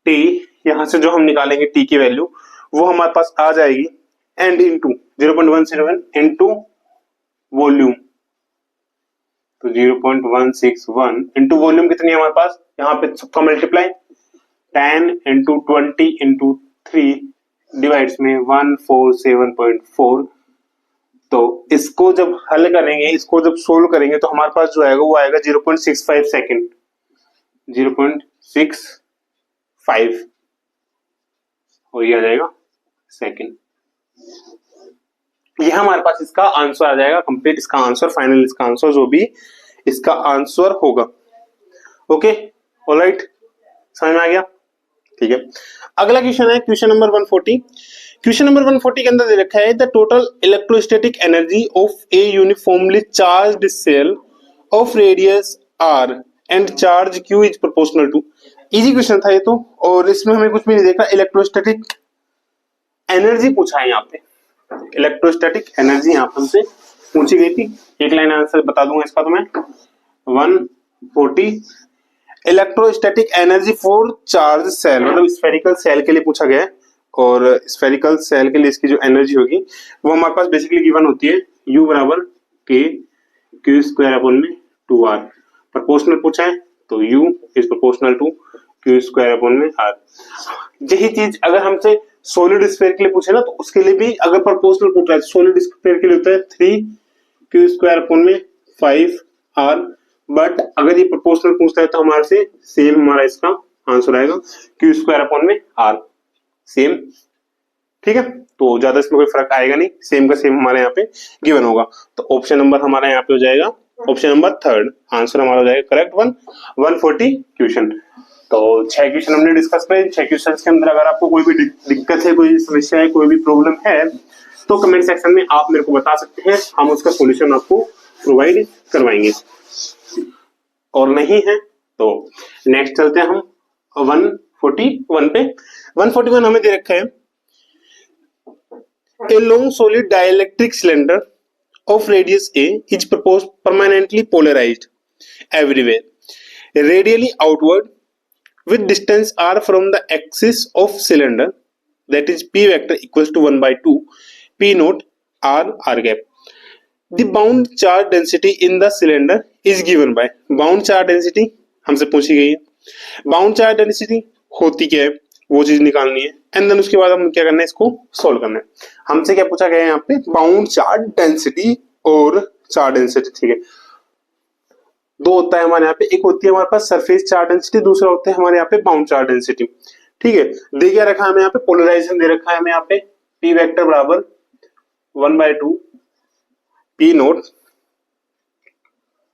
टी यहां से जो हम निकालेंगे टी की वैल्यू वो हमारे पास आ जाएगी एंड इंटू 0.17 इंटू वॉल्यूम, तो 0.161 इंटू वॉल्यूम कितनी है हमारे पास, यहाँ पे सबका मल्टीप्लाई 10 इंटू 20 इंटू 3 डिवाइड्स में 147.4। तो इसको जब हल करेंगे, इसको जब सोल्व करेंगे तो हमारे पास जो आएगा वो आएगा 0.65 सेकेंड, 0.65 और ये आ जाएगा सेकेंड। यह हमारे पास इसका आंसर आ जाएगा कंप्लीट, इसका आंसर फाइनल, इसका आंसर जो भी इसका आंसर होगा। ओके ऑलराइट, समझ में आ गया, ठीक है। अगला क्वेश्चन है क्वेश्चन नंबर 140। क्वेश्चन नंबर 140 के अंदर दे रखा है the total electrostatic energy of a uniformly charged shell of radius r and charge q is proportional to. Easy question था ये तो, और इसमें हमें कुछ भी नहीं देखा, इलेक्ट्रोस्टैटिक एनर्जी पूछा है यहाँ पे, इलेक्ट्रोस्टैटिक एनर्जी यहाँ पर हमसे पूछी गई थी। एक लाइन आंसर बता दूंगा इसका तो मैं 140 electrostatic energy for charge shell, मतलब स्फेरिकल सेल के लिए पूछा गया है, और स्फेरिकल सेल के लिए इसकी जो एनर्जी होगी वो हमारे पास बेसिकली गिवन होती है U बराबर K Q स्क्वायर अपॉन में 2R। प्रोपोर्शनल पूछा है तो U is proportional to Q square upon में R। यही चीज अगर हमसे सॉलिड स्फीयर के लिए पूछे ना तो उसके लिए भी अगर प्रोपोर्शनल पूछ रहा है, सॉलिड स्फीयर के लिए होता है 3Q स्क्वायर अपॉन में 5R, बट अगर ये प्रोपोर्शनल पूछता है तो हमारे से सेम हमारा इसका आंसर आएगा Q स्क्वायर अपॉन में R, सेम, ठीक है। तो ज्यादा इसमें कोई फर्क आएगा नहीं, सेम का सेम हमारे यहाँ पे गिवन होगा। तो ऑप्शन नंबर हमारा यहाँ पे हो जाएगा ऑप्शन नंबर 3, आंसर हमारा हो जाएगा करेक्ट 140 क्वेश्चन। तो 6 क्वेश्चन हमने डिस्कस किए। 6 क्वेश्चन के अंदर अगर आपको कोई भी दिक्कत है, कोई समस्या है, कोई भी प्रॉब्लम है तो कमेंट सेक्शन में आप मेरे को बता सकते हैं, हम उसका सॉल्यूशन आपको प्रोवाइड करवाएंगे, और नहीं है तो नेक्स्ट चलते हैं हम 141 पे। 141 हमें दे रखा है A long solid dielectric cylinder of radius A is proposed permanently polarized everywhere, radially outward, with distance r from the axis of cylinder, that is P vector equals to 1/2 P naught r gap. The bound charge density in the cylinder is given by, bound charge density हमसे पूछी गई है, bound charge density होती क्या है वो चीज निकालनी है, एंड देन उसके बाद हम क्या करना है, इसको सॉल्व करना है। हमसे क्या पूछा गया है यहाँ पे, बाउंड चार्ज डेंसिटी और चार्ज डेंसिटी, ठीक है। दो होता है हमारे यहाँ पे, एक होती है हमारे पास सरफेस चार्ज डेंसिटी, दूसरा होता है हमारे यहाँ पे बाउंड चार्ज डेंसिटी। ठीक है, दे क्या रखा है हमें यहाँ पे, पोलराइजेशन दे रखा है हमें यहाँ पे, पी वेक्टर बराबर 1/2 P naught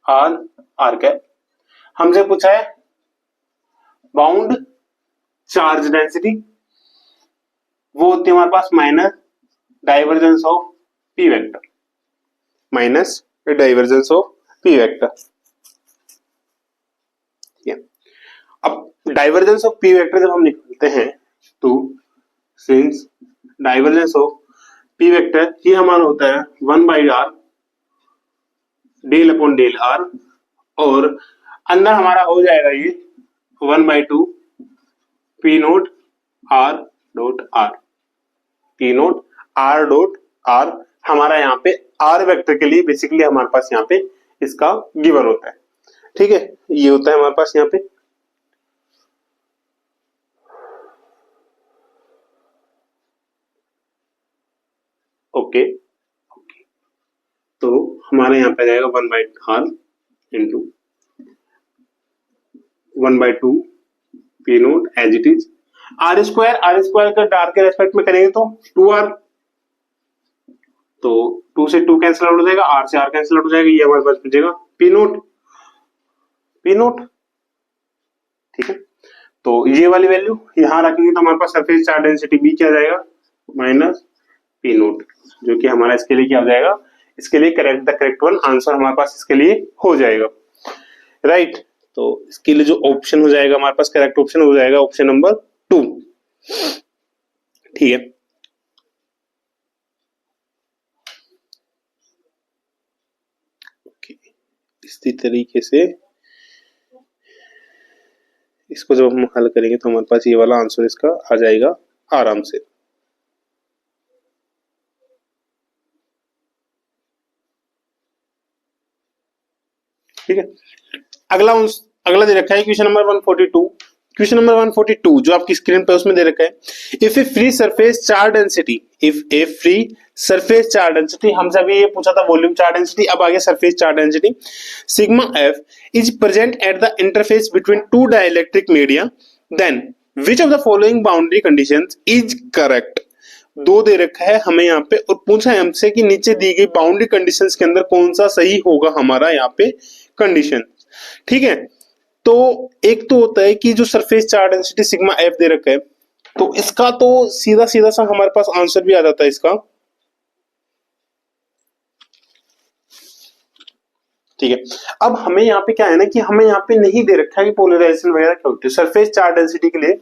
R R cap. हमसे पूछा है बाउंड चार्ज डेंसिटी, वो होती है हमारे पास minus divergence of P vector, minus divergence of P vector. अब डाइवर्जेंस ऑफ पी वेक्टर जब हम निकालते हैं तो since divergence of P vector ये हमारा होता है 1/r del upon del r, और अंदर हमारा हो जाएगा ये 1/2 P note r dot r, P note r dot r हमारा यहाँ पे r वेक्टर के लिए बेसिकली हमारे पास यहाँ पे इसका गिवन होता है। ठीक है, ये होता है हमारे पास यहाँ पे। ओके, तो हमारे यहाँ पे जाएगा 1/r into 1/2 P naught as it is r square का डार के रेस्पेक्ट में करेंगे तो 2r, तो 2 से 2 कैंसिल आउट हो जाएगा, r से r कैंसिल आउट हो जाएगा, ये हमारे पास बचेगा पी नोट। ठीक है, तो ये वाली वैल्यू यहां रखेंगे तो हमारे पास सरफेस चार्ज डेंसिटी b क्या आ जाएगा, माइनस पी नोट, जो कि हमारा इसके लिए क्या हो जाएगा, इसके लिए correct the correct one answer हमारे पास इसके लिए हो जाएगा। राइट, तो इसके लिए जो ऑप्शन हो जाएगा हमारे पास करेक्ट ऑप्शन हो जाएगा ऑप्शन नंबर 2। ठीक है, इसी तरीके से इसको जब हम हल करेंगे तो हमारे पास ये वाला आंसर इसका आ जाएगा आराम से। ठीक है, अगला दे रखा है क्वेश्चन नंबर 142। क्वेश्चन नंबर 142 जो आपकी स्क्रीन पे उसमें दे रखा है, if A free surface charge density, if A free surface charge density, हमसे अभी ये पूछा था वॉल्यूम चार्ज डेंसिटी, अब आगे surface charge density, sigma F is present at the interface between two dielectric media, then which of the following boundary conditions is correct. दो दे रखा है हमें यहाँ पे और पूछा है हमसे कि नीचे दी गई बाउंड्री कंडीशंस के अंदर कौन सा सही होगा हमारा यहाँ पे कंडीशन। ठीक है, तो एक तो होता है कि जो surface charge density sigma F दे रखा है, तो इसका तो सीधा सीधा सा हमारे पास आंसर भी आ जाता है इसका। ठीक है, अब हमें यहाँ पे क्या है ना कि हमें यहाँ पे नहीं दे रखा है कि पोलराइजेशन वगैरह क्या होती है। सरफेस चार्ज डेंसिटी के लिए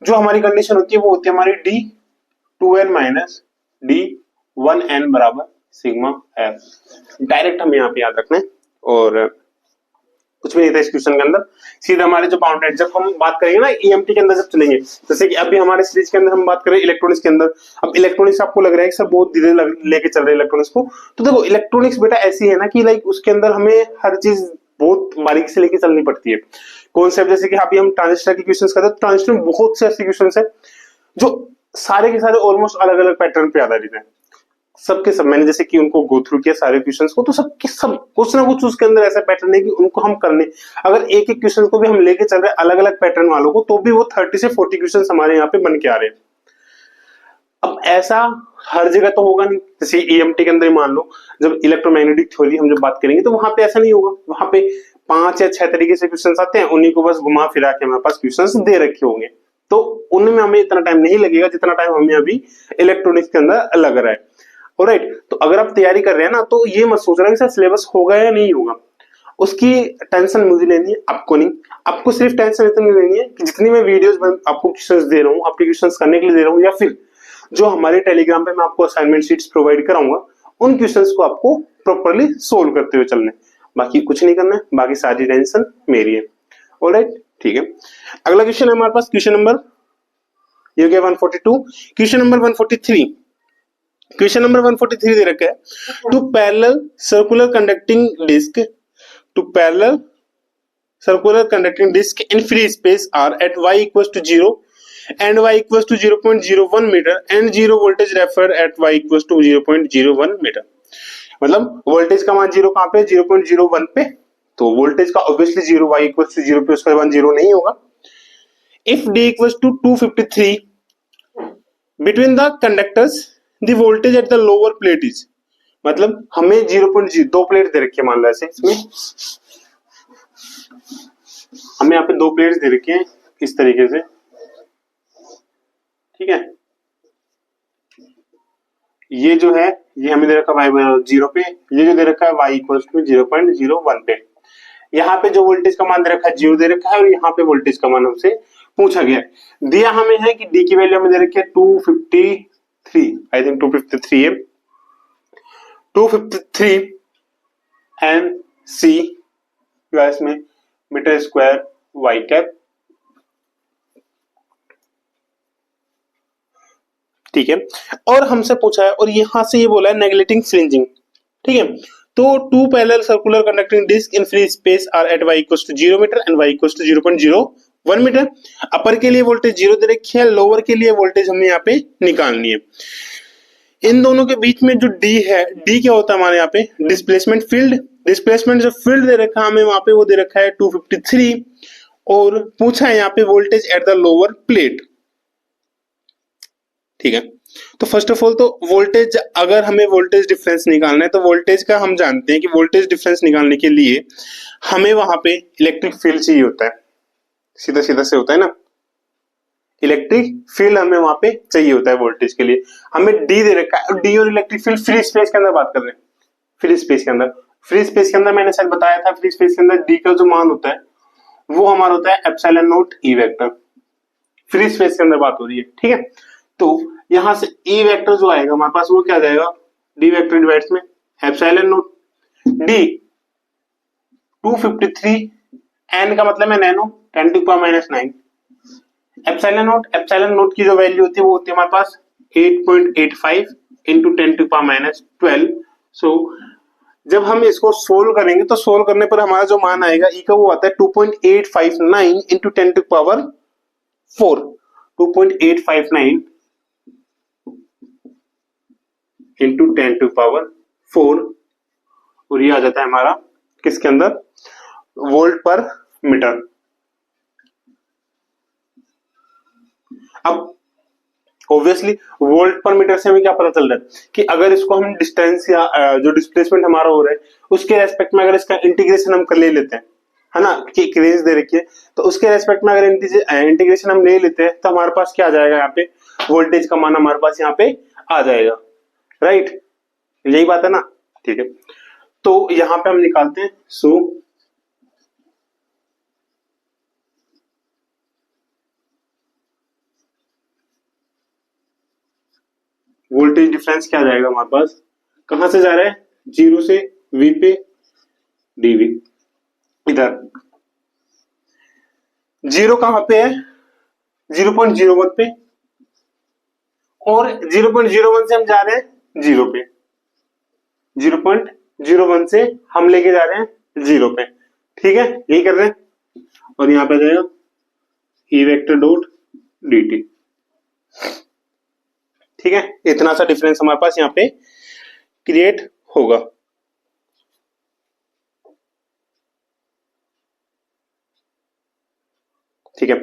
जो हमारी कंडीशन होती है वो होती है हमारी d2n माइनस d1n बराबर सिग्मा एफ। डायरेक्ट हमें यहाँ पे याद रखना है और कुछ भी नहीं था इस क्वेश्चन के अंदर, सीधा हमारे जो बाउंड्री, जब हम बात करेंगे ना ईएमटी के अंदर जब चलेंगे, जैसे कि अभी हमारे सीरीज के अंदर हम बात करें इलेक्ट्रॉनिक्स के अंदर, अब इलेक्ट्रॉनिक्स आपको लग रहा है कि सर बहुत धीरे लेके चल रहे हैं इलेक्ट्रॉनिक्स को, तो देखो इलेक्ट्रॉनिक्स बेटा ऐसी है ना कि लाइक उसके अंदर हमें हर चीज बहुत बारीकी से लेके चलनी पड़ती है। कॉन्सेप्ट जैसे कि अभी हम ट्रांजिस्टर के क्वेश्चन करते हैं, ट्रांजिस्टर में बहुत से ऐसे क्वेश्चन है जो सारे के सारे ऑलमोस्ट अलग अलग पैटर्न पे आधारित है, सबके सब मैंने जैसे कि उनको गो थ्रू किया सारे क्वेश्चंस को, तो सबके सब कुछ ना कुछ उसके अंदर ऐसा पैटर्न है कि उनको हम करने, अगर एक एक क्वेश्चन को भी हम लेके चल रहे हैं अलग अलग पैटर्न वालों को, तो भी वो 30 से 40 क्वेश्चंस हमारे यहाँ पे बन के आ रहे हैं। अब ऐसा हर जगह तो होगा नहीं, जैसे ईएमटी के अंदर मान लो जब इलेक्ट्रोमैग्नेटिक थ्योरी हम जब बात करेंगे तो वहां पे ऐसा नहीं होगा, वहां पे 5 या 6 तरीके से क्वेश्चन आते हैं, उन्हीं को बस घुमा फिरा के हमारे पास क्वेश्चन दे रखे होंगे, तो उनमें हमें इतना टाइम नहीं लगेगा जितना टाइम हमें अभी इलेक्ट्रॉनिक्स के अंदर लग रहा है। ऑलराइट, तो अगर आप तैयारी कर रहे हैं ना तो ये मत सोच रहा कि सर सिलेबस होगा या नहीं होगा, उसकी टेंशन मुझे लेनी है, आपको नहीं। आपको सिर्फ टेंशन इतनी लेनी है कि जितनी मैं वीडियोस आपको क्वेश्चंस दे रहा हूँ, आपके क्वेश्चंस करने के लिए दे रहा हूँ, या फिर जो हमारे टेलीग्राम पे मैं आपको असाइनमेंट शीट्स प्रोवाइड कराऊंगा, उन क्वेश्चंस को आपको प्रॉपर्ली सोल्व करते हुए चलना है, बाकी कुछ नहीं करना है, बाकी सारी टेंशन मेरी है। ऑलराइट, ठीक है, अगला क्वेश्चन है हमारे पास क्वेश्चन नंबर ये हो गया 142। क्वेश्चन नंबर 143, क्वेश्चन नंबर 143 दे रखा है, two parallel circular conducting disc in free space are at y equals to 0 and y equals to 0.01 metre and 0 voltage refer at y equals to 0.01 metre. मतलब voltage का मान 0 कहां पे, 0.01 पे, तो वोल्टेज का obviously zero, y equal to zero पे उसका वन जीरो नहीं होगा। If d equal to 253 between the conductors the voltage at the lower plate is, मतलब हमें 0.0 दो प्लेट दे रखी है, मान लो ऐसे इसमें हमें यहाँ पे दो प्लेट्स दे रखी हैं इस तरीके से, ठीक है। ये जो है ये हमें दे रखा है y जीरो पे, ये जो दे रखा है y इक्वल टू 0.01 पे। यहाँ पे जो वोल्टेज का मान दे रखा है जीरो दे रखा है, और यहाँ पे वोल्टेज का मान हमसे पूछा गया है। दिया हमें है कि d की वैल्यू हमें दे रखी है 253, आई थिंक 253 है, 253 एंड c में मीटर स्क्वायर y कैप, ठीक है। और हमसे पूछा है और यहां से ये बोला है नेगलेक्टिंग फ्रिंजिंग, ठीक है। तो two parallel circular conducting disc in free space are at y equals to 0 metre and y equals to 0.01 metre. Upper के लिए वोल्टेज जीरो दे रखी है, लोअर के लिए वोल्टेज हमें यहाँ पे निकालनी है। इन दोनों के बीच में जो d है, d क्या होता है हमारे यहाँ पे डिस्प्लेसमेंट फील्ड। डिस्प्लेसमेंट जो फील्ड दे रखा है हमें वहां पे वो दे रखा है 253, और पूछा है यहाँ पे voltage at the lower plate, ठीक है। तो फर्स्ट ऑफ ऑल तो वोल्टेज, अगर हमें वोल्टेज डिफरेंस निकालना है तो वोल्टेज का हम जानते हैं कि वोल्टेज डिफरेंस निकालने के लिए हमें वहां पे इलेक्ट्रिक फील्ड चाहिए होता है, सीधा सीधा से होता है ना, इलेक्ट्रिक फील्ड हमें वहां पे चाहिए होता है वोल्टेज के लिए। हमें डी दे रखा है, डी और इलेक्ट्रिक फील्ड फ्री स्पेस के अंदर बात कर रहे हैं, फ्री स्पेस के अंदर। फ्री स्पेस के अंदर मैंने शायद बताया था, फ्री स्पेस के अंदर डी का जो मान होता है वो हमारा होता है epsilon not E vector. Free space के अंदर बात हो रही है, ठीक है। तो यहां से ई वेक्टर जो आएगा हमारे पास वो क्या आ जाएगा, डी वेक्टर डिवाइड्स में एप्सिलॉन नॉट डी 253 एन का मतलब है nano 10 to power minus 9। Epsilon naught की जो वैल्यू होती है वो होती है हमारे पास 8.85 into 10 to power minus 12। So जब हम इसको सोल्व करेंगे तो सोल्व करने पर हमारा जो मान आएगा ई का वो आता है 2.859 into 10 to power 4, 2.859 into 10 to power 4, और ये आ जाता है हमारा किसके अंदर, वोल्ट पर मीटर। अब ऑब्वियसली वोल्ट पर मीटर से हमें क्या पता चल रहा है कि अगर इसको हम डिस्टेंस या जो डिस्प्लेसमेंट हमारा हो रहा है उसके रेस्पेक्ट में अगर इसका इंटीग्रेशन हम कर ले लेते हैं, है ना, कि एक रेंज दे रखी है, तो उसके रेस्पेक्ट में अगर इंटीग्रेशन हम ले लेते हैं तो हमारे पास क्या आ जाएगा, यहाँ पे वोल्टेज का मान हमारे पास यहाँ पे आ जाएगा, राइट, यही बात है ना, ठीक है। तो यहाँ पे हम निकालते हैं, सो वोल्टेज डिफरेंस क्या जाएगा हमारे पास, कहां से जा रहा है, जीरो से v पे dv, इधर जीरो कहां पे है 0.01 पे, और 0.01 से हम जा रहे हैं जीरो पे, 0.01 से हम लेके जा रहे हैं जीरो पे, ठीक है, यही कर रहे हैं। और यहां पे आ जाएगा ई वेक्टर डॉट dt, ठीक है। इतना सा डिफरेंस हमारे पास यहाँ पे क्रिएट होगा, ठीक है,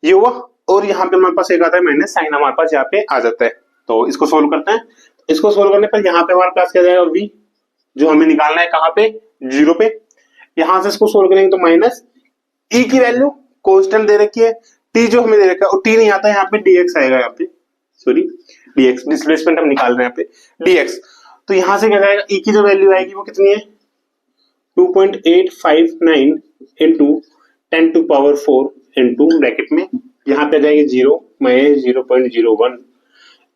ये हुआ। और यहाँ पे हमारे पास एक आता है माइनस साइन, हमारे पास यहाँ पे आ जाता है। तो इसको सोल्व करते हैं, इसको सोल्व करने पर यहाँ पे हमारे पास क्या जाएगा, v जो हमें निकालना है कहाँ पे, जीरो पे। यहां से इसको सोल्व करेंगे तो माइनस ई की वैल्यू कांस्टेंट दे रखी है, टी जो हमें दे रखा है और टी नहीं आता है, यहाँ पे dx आएगा, यहाँ पे सॉरी dx, डिस्प्लेसमेंट हम निकाल रहे हैं यहाँ पे dx। तो यहां से क्या जाएगा, ई की जो वैल्यू आएगी वो कितनी है 2.859 into 10 to power 4 into bracket में यहाँ पे आ जाएगी जीरो माइनस 0.01,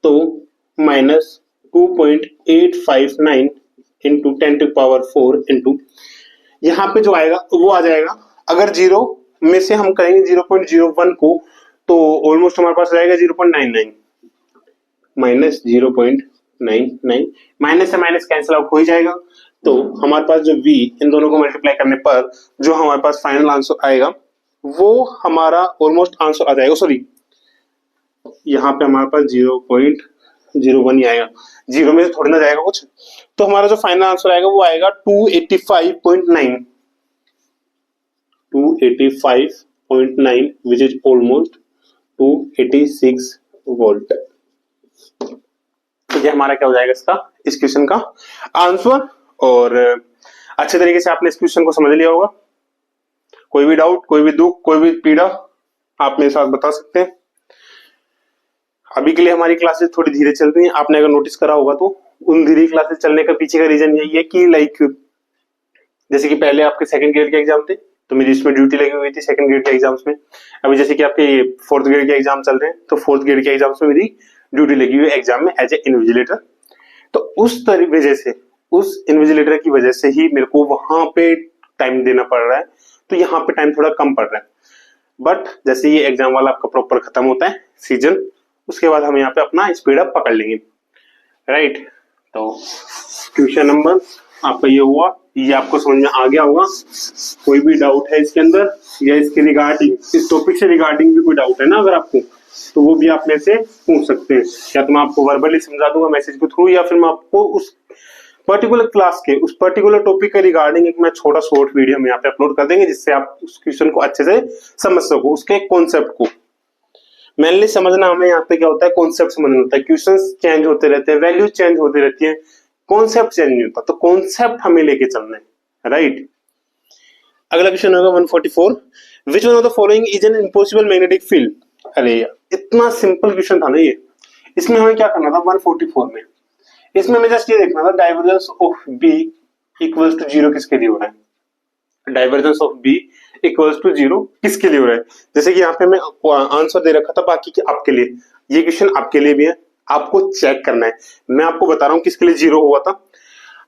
तो minus 2.859 into 10 to power 4 into यहाँ पे जो आएगा वो आ जाएगा, अगर जीरो में से हम करेंगे 0.01 को तो ऑलमोस्ट हमारे पास रहेगा 0.99 माइनस 0.99, माइनस से माइनस कैंसिल आउट हो ही जाएगा। तो हमारे पास जो v इन दोनों को मल्टीप्लाई करने पर जो हमारे पास फाइनल आंसर आएगा वो हमारा ऑलमोस्ट आंसर आ जाएगा, सॉरी यहाँ पे हमारे पास 0 1 ही आएगा, 0 में से थोड़ी ना जाएगा कुछ। तो हमारा जो फाइनल आंसर आएगा वो आएगा 285.9, 285.9 विच इज ऑलमोस्ट 286 वोल्ट। ये हमारा क्या हो जाएगा इसका, इस क्वेश्चन का आंसर। और अच्छे तरीके से आपने इस क्वेश्चन को समझ लिया होगा। कोई भी डाउट, कोई भी दुख, कोई भी पीड़ा आप मेरे साथ बता सकते हैं। अभी के लिए हमारी क्लासेस थोड़ी धीरे चल रही हैं, आपने अगर नोटिस करा होगा तो उन धीरे क्लासेस चलने का पीछे का रीजन यही है कि लाइक जैसे कि पहले आपके सेकंड ग्रेड के एग्जाम थे तो मेरी इसमें ड्यूटी लगी हुई थी सेकंड ग्रेड के एग्जाम्स में। अभी जैसे कि आपके फोर्थ ग्रेड के एग्जाम चल रहे हैं तो फोर्थ ग्रेड के एग्जाम्स में मेरी ड्यूटी लगी हुई है एग्जाम में एज ए इन्विजिलेटर। तो उस वजह से, उस इन्विजिलेटर की वजह से ही मेरे को वहां पे टाइम देना पड़ रहा है, तो यहाँ पे टाइम थोड़ा कम पड़ रहा है। बट जैसे ये एग्जाम वाला आपका प्रॉपर खत्म होता है सीजन, उसके बाद हम यहाँ पे अपना स्पीड अप पकड़ लेंगे, राइट। तो क्वेश्चन नंबर आपका ये हुआ, ये आपको समझ में आ गया होगा। कोई भी डाउट है इसके अंदर या इसके रिगार्डिंग, इस टॉपिक से रिगार्डिंग भी कोई डाउट है ना अगर आपको, तो वो भी आप मेरे से पूछ सकते हैं। या तो मैं आपको वर्बली समझा दूंगा मैसेज के थ्रू, या फिर मैं आपको उस पर्टिकुलर क्लास के उस पर्टिकुलर टॉपिक के रिगार्डिंग एक मैं छोटा शॉर्ट वीडियो में यहाँ पे अपलोड कर देंगे, जिससे आप उस क्वेश्चन को अच्छे से समझ सको, उसके कॉन्सेप्ट को। मेनली समझना हमें यहाँ पे क्या होता है, कॉन्सेप्ट समझना होता है। क्वेश्चंस चेंज होते रहते हैं, वैल्यू चेंज होती रहती है, कॉन्सेप्ट चेंज नहीं होता, तो कॉन्सेप्ट हमें लेके चलना है, राइट। अगला क्वेश्चन होगा 144, which one of the following is an impossible magnetic field. अरे यार इतना सिंपल क्वेश्चन था ना ये। इसमें हमें क्या करना था 144 में, इसमें हमें जस्ट ये देखना था divergence of B equals to 0 किसके लिए हो रहा है, divergence of B equals to 0 किसके लिए हो रहा है। जैसे कि यहाँ पे मैं आंसर दे रखा था बाकी के आपके लिए, ये क्वेश्चन आपके लिए भी है, आपको चेक करना है। मैं आपको बता रहा हूँ किसके लिए 0 हुआ था।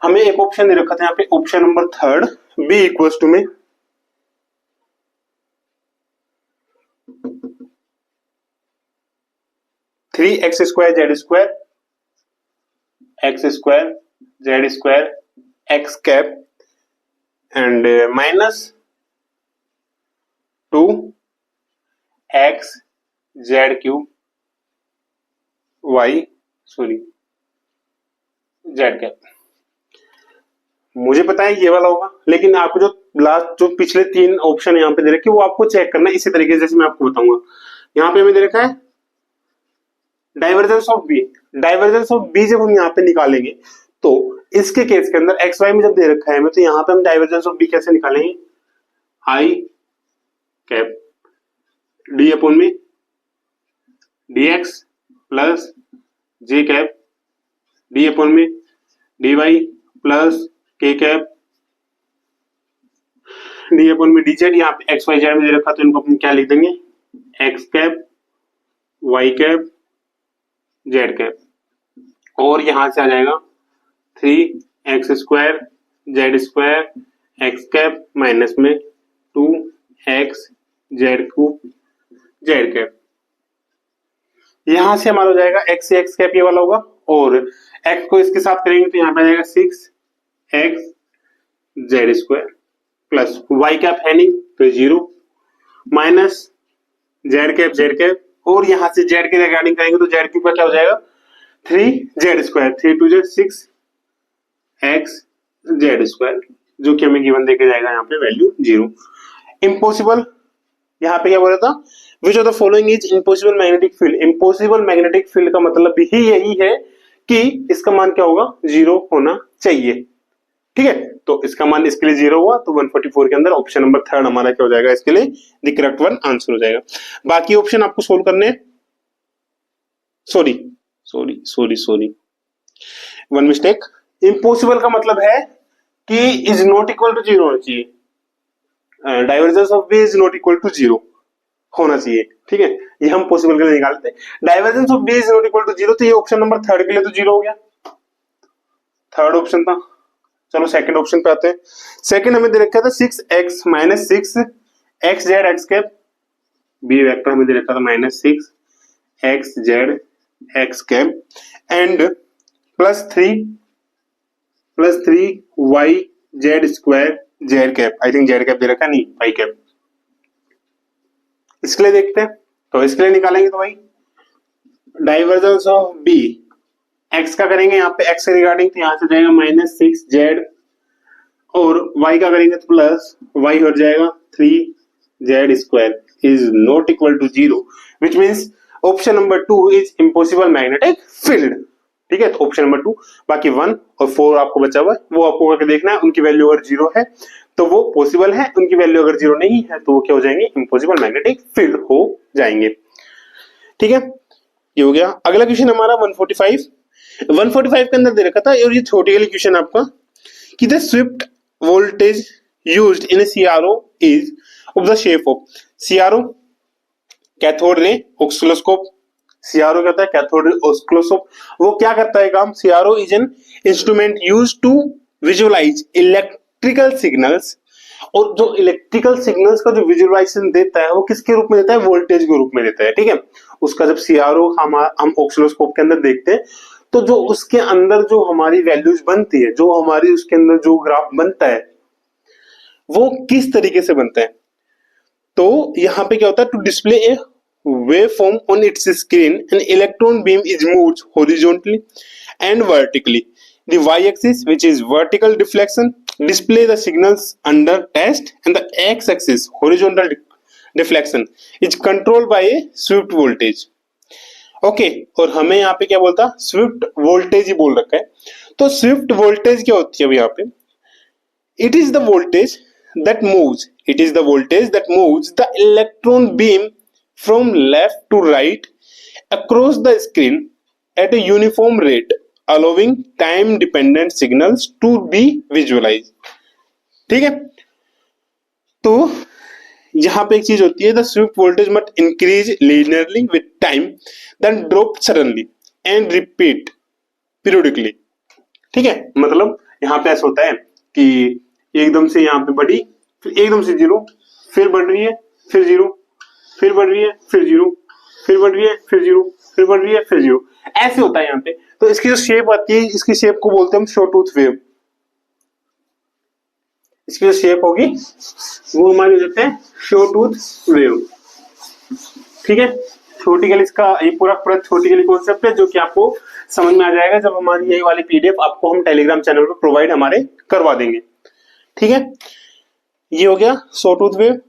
हमें एक ऑप्शन दे रखा था यहाँ पे, option number 3 B equals to में 3x square Z square X square Z square x cap and minus 2x Z cube Y Z cap. मुझे पता है ये वाला होगा, लेकिन आपको जो लास्ट जो पिछले 3 ऑप्शन यहाँ पे दे रखे वो आपको चेक करना है इसी तरीके से, जैसे मैं आपको बताऊंगा। यहाँ पे हमें दे रखा है divergence of B, divergence of B जब हम यहाँ पे निकालेंगे तो इसके केस के अंदर एक्स वाई में जब दे रखा है हमें, तो यहाँ पे हम डाइवर्जेंस ऑफ बी कैसे निकालेंगे, आई कैप डी अपॉन में डी एक्स प्लस जे कैप डी अपॉन में डी वाई प्लस के कैप डी अपॉन में डी जेड। यहाँ पे एक्स वाई जेड में दे रखा तो इनको अपन क्या लिख देंगे, x cap y cap z cap, और यहां से आ जाएगा 3x square Z square x cap minus में 2x Z cube Z cap. यहां से हमारा हो जाएगा x से x कैप ये वाला होगा, और x को इसके साथ करेंगे तो यहाँ पे आ जाएगा 6x Z square plus y cap है नहीं तो 0 माइनस जेड कैप, और यहां से z के रिगार्डिंग करेंगे तो z क्यूब का क्या हो जाएगा 3z square, 3 2 6 x Z square, जो कि हमें गिवन देके जाएगा यहाँ पे वैल्यू 0। इम्पॉसिबल, यहाँ पे क्या बोला था, विच of the following is impossible magnetic field. Impossible magnetic field का मतलब भी यही है कि इसका मान क्या होगा 0 होना चाहिए, ठीक है। तो इसका मान इसके लिए 0 हुआ, तो 144 के अंदर ऑप्शन नंबर 3 हमारा क्या हो जाएगा, इसके लिए द करेक्ट वन आंसर हो जाएगा। बाकी ऑप्शन आपको सोल्व करने हैं, सॉरी वन मिस्टेक। इम्पॉसिबल का मतलब है कि इज नॉट इक्वल टू 0 होना चाहिए, divergence of B is not equal to 0 होना चाहिए, ठीक है। ये हम पॉसिबल के लिए निकालते हैं। Divergence of B is not equal to 0, तो ये ऑप्शन नंबर 3 के लिए तो 0 हो गया, थर्ड ऑप्शन था। चलो सेकंड ऑप्शन पे आते हैं। सेकंड हमें दे रखा था 6x minus 6x Z X cap, B vector हमें दे रखा था minus 6x Z X cap and plus 3y Z square Z cap. I think Z cap दे रखा नहीं, वाई कैप। इसके लिए देखते हैं, तो इसके लिए निकालेंगे तो भाई डाइवर्जेंस ऑफ बी एक्स का करेंगे यहाँ पे एक्स के रिगार्डिंग, तो यहाँ से जाएगा -6z, और y का करेंगे तो प्लस y हो जाएगा 3z² is not equal to 0, which means option number 2 is impossible magnetic field. ठीक है, तो ऑप्शन नंबर 2, बाकी 1 और 4 आपको बचा हुआ है, वो आपको करके देखना है। उनकी वैल्यू अगर 0 है तो वो पॉसिबल है, उनकी वैल्यू अगर 0 नहीं है तो वो क्या हो जाएंगे, इम्पॉसिबल मैग्नेटिक फील्ड हो जाएंगे। ठीक है, ये हो गया। अगला क्वेश्चन हमारा 145 के अंदर दे रखा था, और ये छोटी वाली क्वेश्चन आपका कि the Swift voltage used in CRO is of the shape of CRO cathode ray oscilloscope. CRO क्या होता है, कैथोड रे ऑसिलोस्कोप। वो क्या करता है काम, CRO is an instrument used to visualise electrical signals, और जो इलेक्ट्रिकल सिग्नल्स का जो विजुअलाइजेशन देता है वो किसके रूप में देता है, वोल्टेज के रूप में देता है। ठीक है, उसका जब सीआरओ हम ऑसिलोस्कोप के अंदर देखते हैं तो जो उसके अंदर जो हमारी वैल्यूज बनती है, जो हमारी उसके अंदर जो ग्राफ बनता है वो किस तरीके से बनता है। तो यहाँ पे क्या होता है, to display a waveform on its screen, an electron beam is moved horizontally and vertically. The y-axis, which is vertical deflection, display the signals under test, and the x-axis, horizontal deflection, is controlled by a swift voltage. Okay, और हमें यहाँ पे क्या बोलता, Swift voltage ही बोल रखा है। तो स्विफ्ट वोल्टेज क्या होती है अब यहाँ पे, it is the voltage that moves, it is the voltage that moves the electron beam from left to right across the screen at a uniform rate, allowing time dependent signals to be visualized. ठीक है, तो यहां पे एक चीज होती है, the swift voltage must increase linearly with time, then drop suddenly and repeat periodically. ठीक है, मतलब यहां पे ऐसा होता है कि एकदम से यहां पे बढ़ी, फिर एकदम से 0, फिर बढ़ रही है, फिर 0, फिर बढ़ रही है, फिर 0, फिर बढ़ रही है, फिर 0, फिर बढ़ रही है, फिर 0, ऐसे होता है यहाँ पे। तो इसकी जो शेप आती है, इसकी शेप को बोलते हैं हम शॉटूथ वेव। इसकी जो शेप होगी वो हमारी देते हैं शॉटूथ वेव। ठीक है, छोटी गली, इसका ये पूरा छोटी गली कॉन्सेप्ट है जो कि आपको समझ में आ जाएगा जब हमारी यही वाली पीडीएफ आपको हम टेलीग्राम चैनल पर प्रोवाइड हमारे करवा देंगे। ठीक है, ये हो गया शॉटूथ वेव।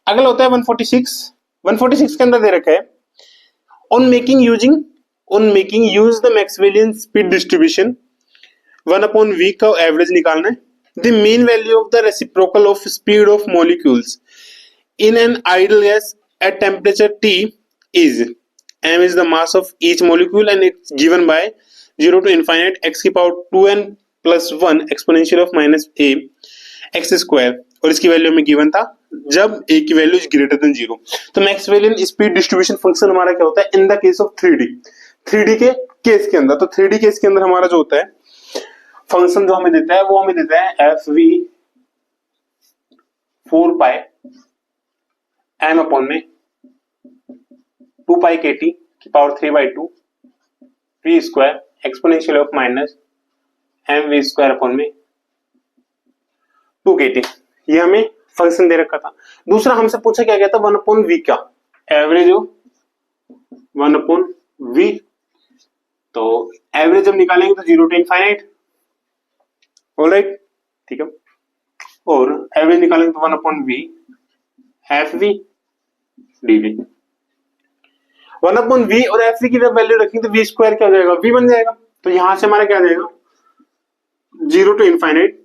अगला होता है 146 के अंदर दे रखा है, on making use the Maxwellian speed distribution 1/v का एवरेज निकालना है। The mean value of the reciprocal of speed of molecules in an ideal gas at temperature T is m is the mass of each molecule and it's given by 0 to infinite x की power 2n plus 1 exponential of -a x square, और इसकी value में given था जब a की value is greater than 0। तो मैक्सवेलियन speed distribution function हमारा क्या होता है इन द केस ऑफ 3D के केस के अंदर। तो 3D केस के अंदर हमारा जो होता है फंक्शन जो हमें देता है वो हमें देता है fv 4 पाई m अपॉन में 2 पाई kt की power 3/2 v square exponential of minus mv square upon में 2 kt। ये हमें फंक्शन दे रखा था। दूसरा हमसे पूछा क्या गया था 1/v का एवरेज ऑफ 1/v। तो एवरेज जब निकालेंगे तो 0 to infinite, ऑलराइट, ठीक है, और एवरेज निकालेंगे तो 1/v fv dv। 1/v और fv की जब वैल्यू रखेंगे तो v स्क्वायर क्या हो जाएगा, v बन जाएगा। तो यहां से हमारा क्या आ जाएगा 0 to infinite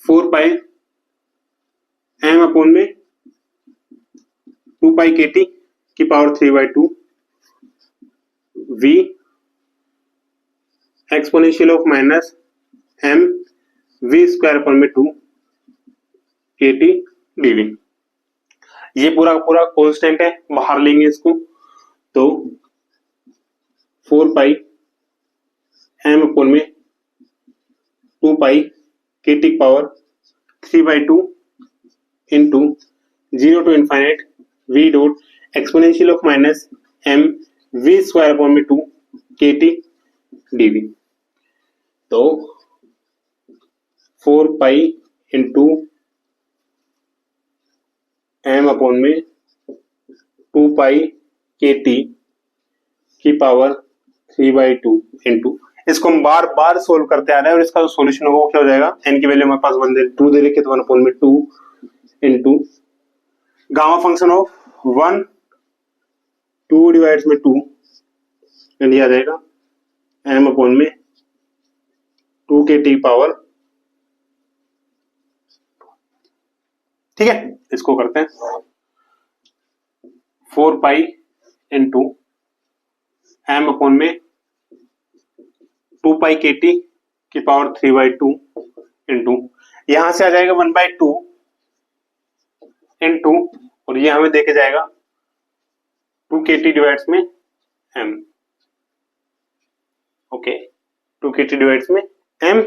4 pi m upon में 2 पाई kt की power 3/2 v exponential of minus m v square upon में 2 kt dv। ये पूरा कांस्टेंट है, बाहर लेंगे इसको तो 4 पाई m अपॉन में 2 पाई kt की power 3/2 into 0 to infinite v dot exponential of minus m v square upon में 2 kt dv। तो 4 पाई into m अपॉन में 2 पाई kt की पावर 3/2 इसको हम बार बार सोल्व करते आ रहे हैं और इसका जो सोल्यूशन होगा वो क्या हो जाएगा, एन की वैल्यू हमारे पास 1 दे 2 दे रखी है तो 1/2 into gamma function of 1 2 divides में 2 एंड ये आ जाएगा m अपॉन में 2 के टी पावर, ठीक है। इसको करते हैं 4 पाई इंटू एम अपॉन में 2 पाई के टी की पावर 3/2 इंटू यहां से आ जाएगा 1/2 इंटू और ये हमें देके जाएगा 2 के टी डिवाइड्स में एम, ओके 2 के टी डिवाइड्स में एम।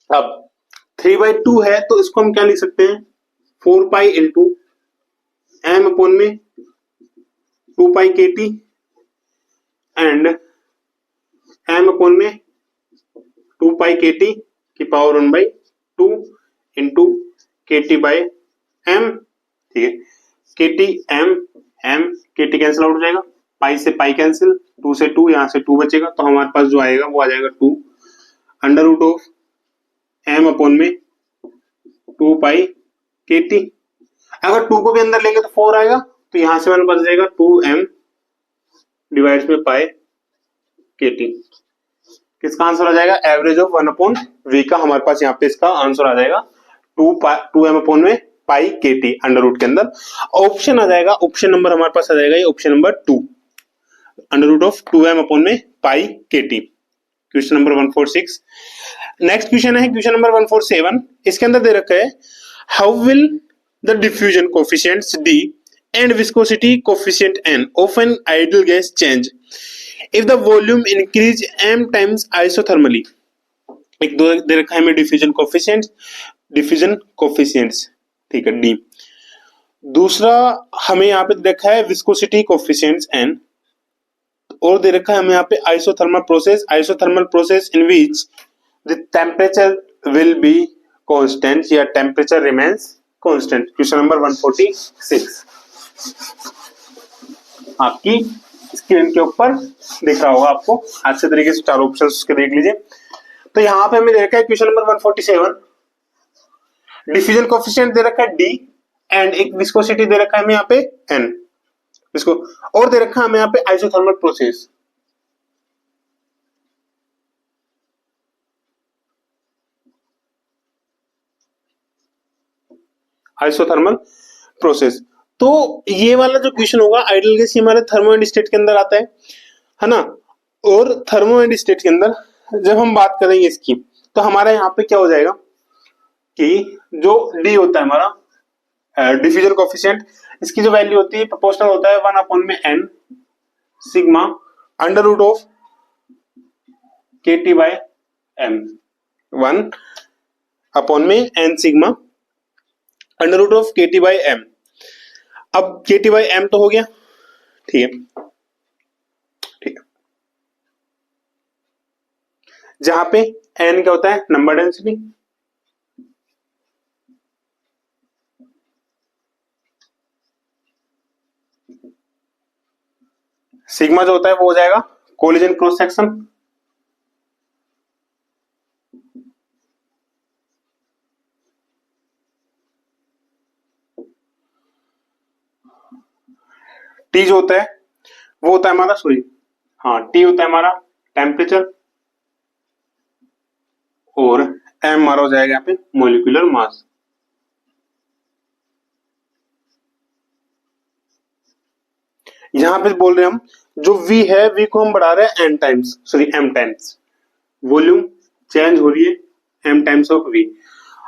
अब 3/2 है तो इसको हम क्या लिख सकते हैं, 4 पाई इंटू एम अपॉन में 2 पाई k T and M upon में 2 पाई के टी की पावर 1/2 इंटू के टी बाई एम, ठीक है। के टी एम एम के टी कैंसिल आउट हो जाएगा, पाई से पाई कैंसिल, 2 से 2 यहां से 2 बचेगा तो हमारे पास जो आएगा वो आ जाएगा 2 under root of m upon में 2 पाई के टी। अगर 2 को भी अंदर लेंगे तो 4 आएगा तो यहां से हमारे पास जाएगा 2m डिवाइड्स में पाई के टी। किसका आंसर आ जाएगा, एवरेज ऑफ 1/v का हमारे पास यहाँ पे इसका आंसर आ जाएगा 2m अपॉन में pi k T under root के अंदर। ऑप्शन आ जाएगा, ऑप्शन नंबर हमारे पास आ जाएगा ये option number 2 under root of 2m upon में pi k T. Question number 146। Next question है क्वेश्चन नंबर 147। इसके अंदर दे रखा है how will the diffusion coefficients d and viscosity coefficient n of an ideal gas change if the volume increase m times isothermally। एक दो दे रखा है हमें डिफ्यूजन कोफिशिएंट्स, ठीक है d। दूसरा हमें यहाँ पे देखा है विस्कोसिटी कोफिशिएंट्स n और दे रखा है हमें यहाँ पे isothermal process in which the temperature will be constant या temperature remains constant. Question number 146 आपकी स्क्रीन के ऊपर दिख रहा होगा आपको, अच्छे तरीके से चार ऑप्शंस उसके देख लीजिए। तो यहाँ पे हमें दे रखा है क्वेश्चन नंबर 147, डिफ्यूजन कोएफिशिएंट दे रखा है d एंड एक विस्कोसिटी दे रखा है हमें यहाँ पे n, इसको और दे रखा है हमें यहाँ पे आइसोथर्मल प्रोसेस। आइसोथर्मल प्रोसेस, तो ये वाला जो क्वेश्चन होगा आइडियल गैस हमारे थर्मो एंड स्टेट के अंदर आता है ना। और थर्मो एंड स्टेट के अंदर जब हम बात करेंगे इसकी तो हमारा यहाँ पे क्या हो जाएगा कि जो डी होता है हमारा डिफ्यूजन कोएफिशिएंट, इसकी जो वैल्यू होती है प्रोपोर्शनल होता है 1 अपॉन में n sigma under root of k T by m, 1 upon में n sigma under root of k T by m. अब के टी बाई एम तो हो गया, ठीक है, ठीक है। जहां पे n क्या होता है, नंबर डेंसिटी, सिग्मा जो होता है वो हो जाएगा कोलिजन क्रॉस सेक्शन, टी जो होता है वो होता है हमारा टी होता है हमारा टेम्परेचर और एम हमारा हो जाएगा यहाँ पे मॉलिक्यूलर मास। यहां पे बोल रहे हैं हम जो v है v को हम बढ़ा रहे हैं m टाइम्स, वॉल्यूम चेंज हो रही है m टाइम्स ऑफ v।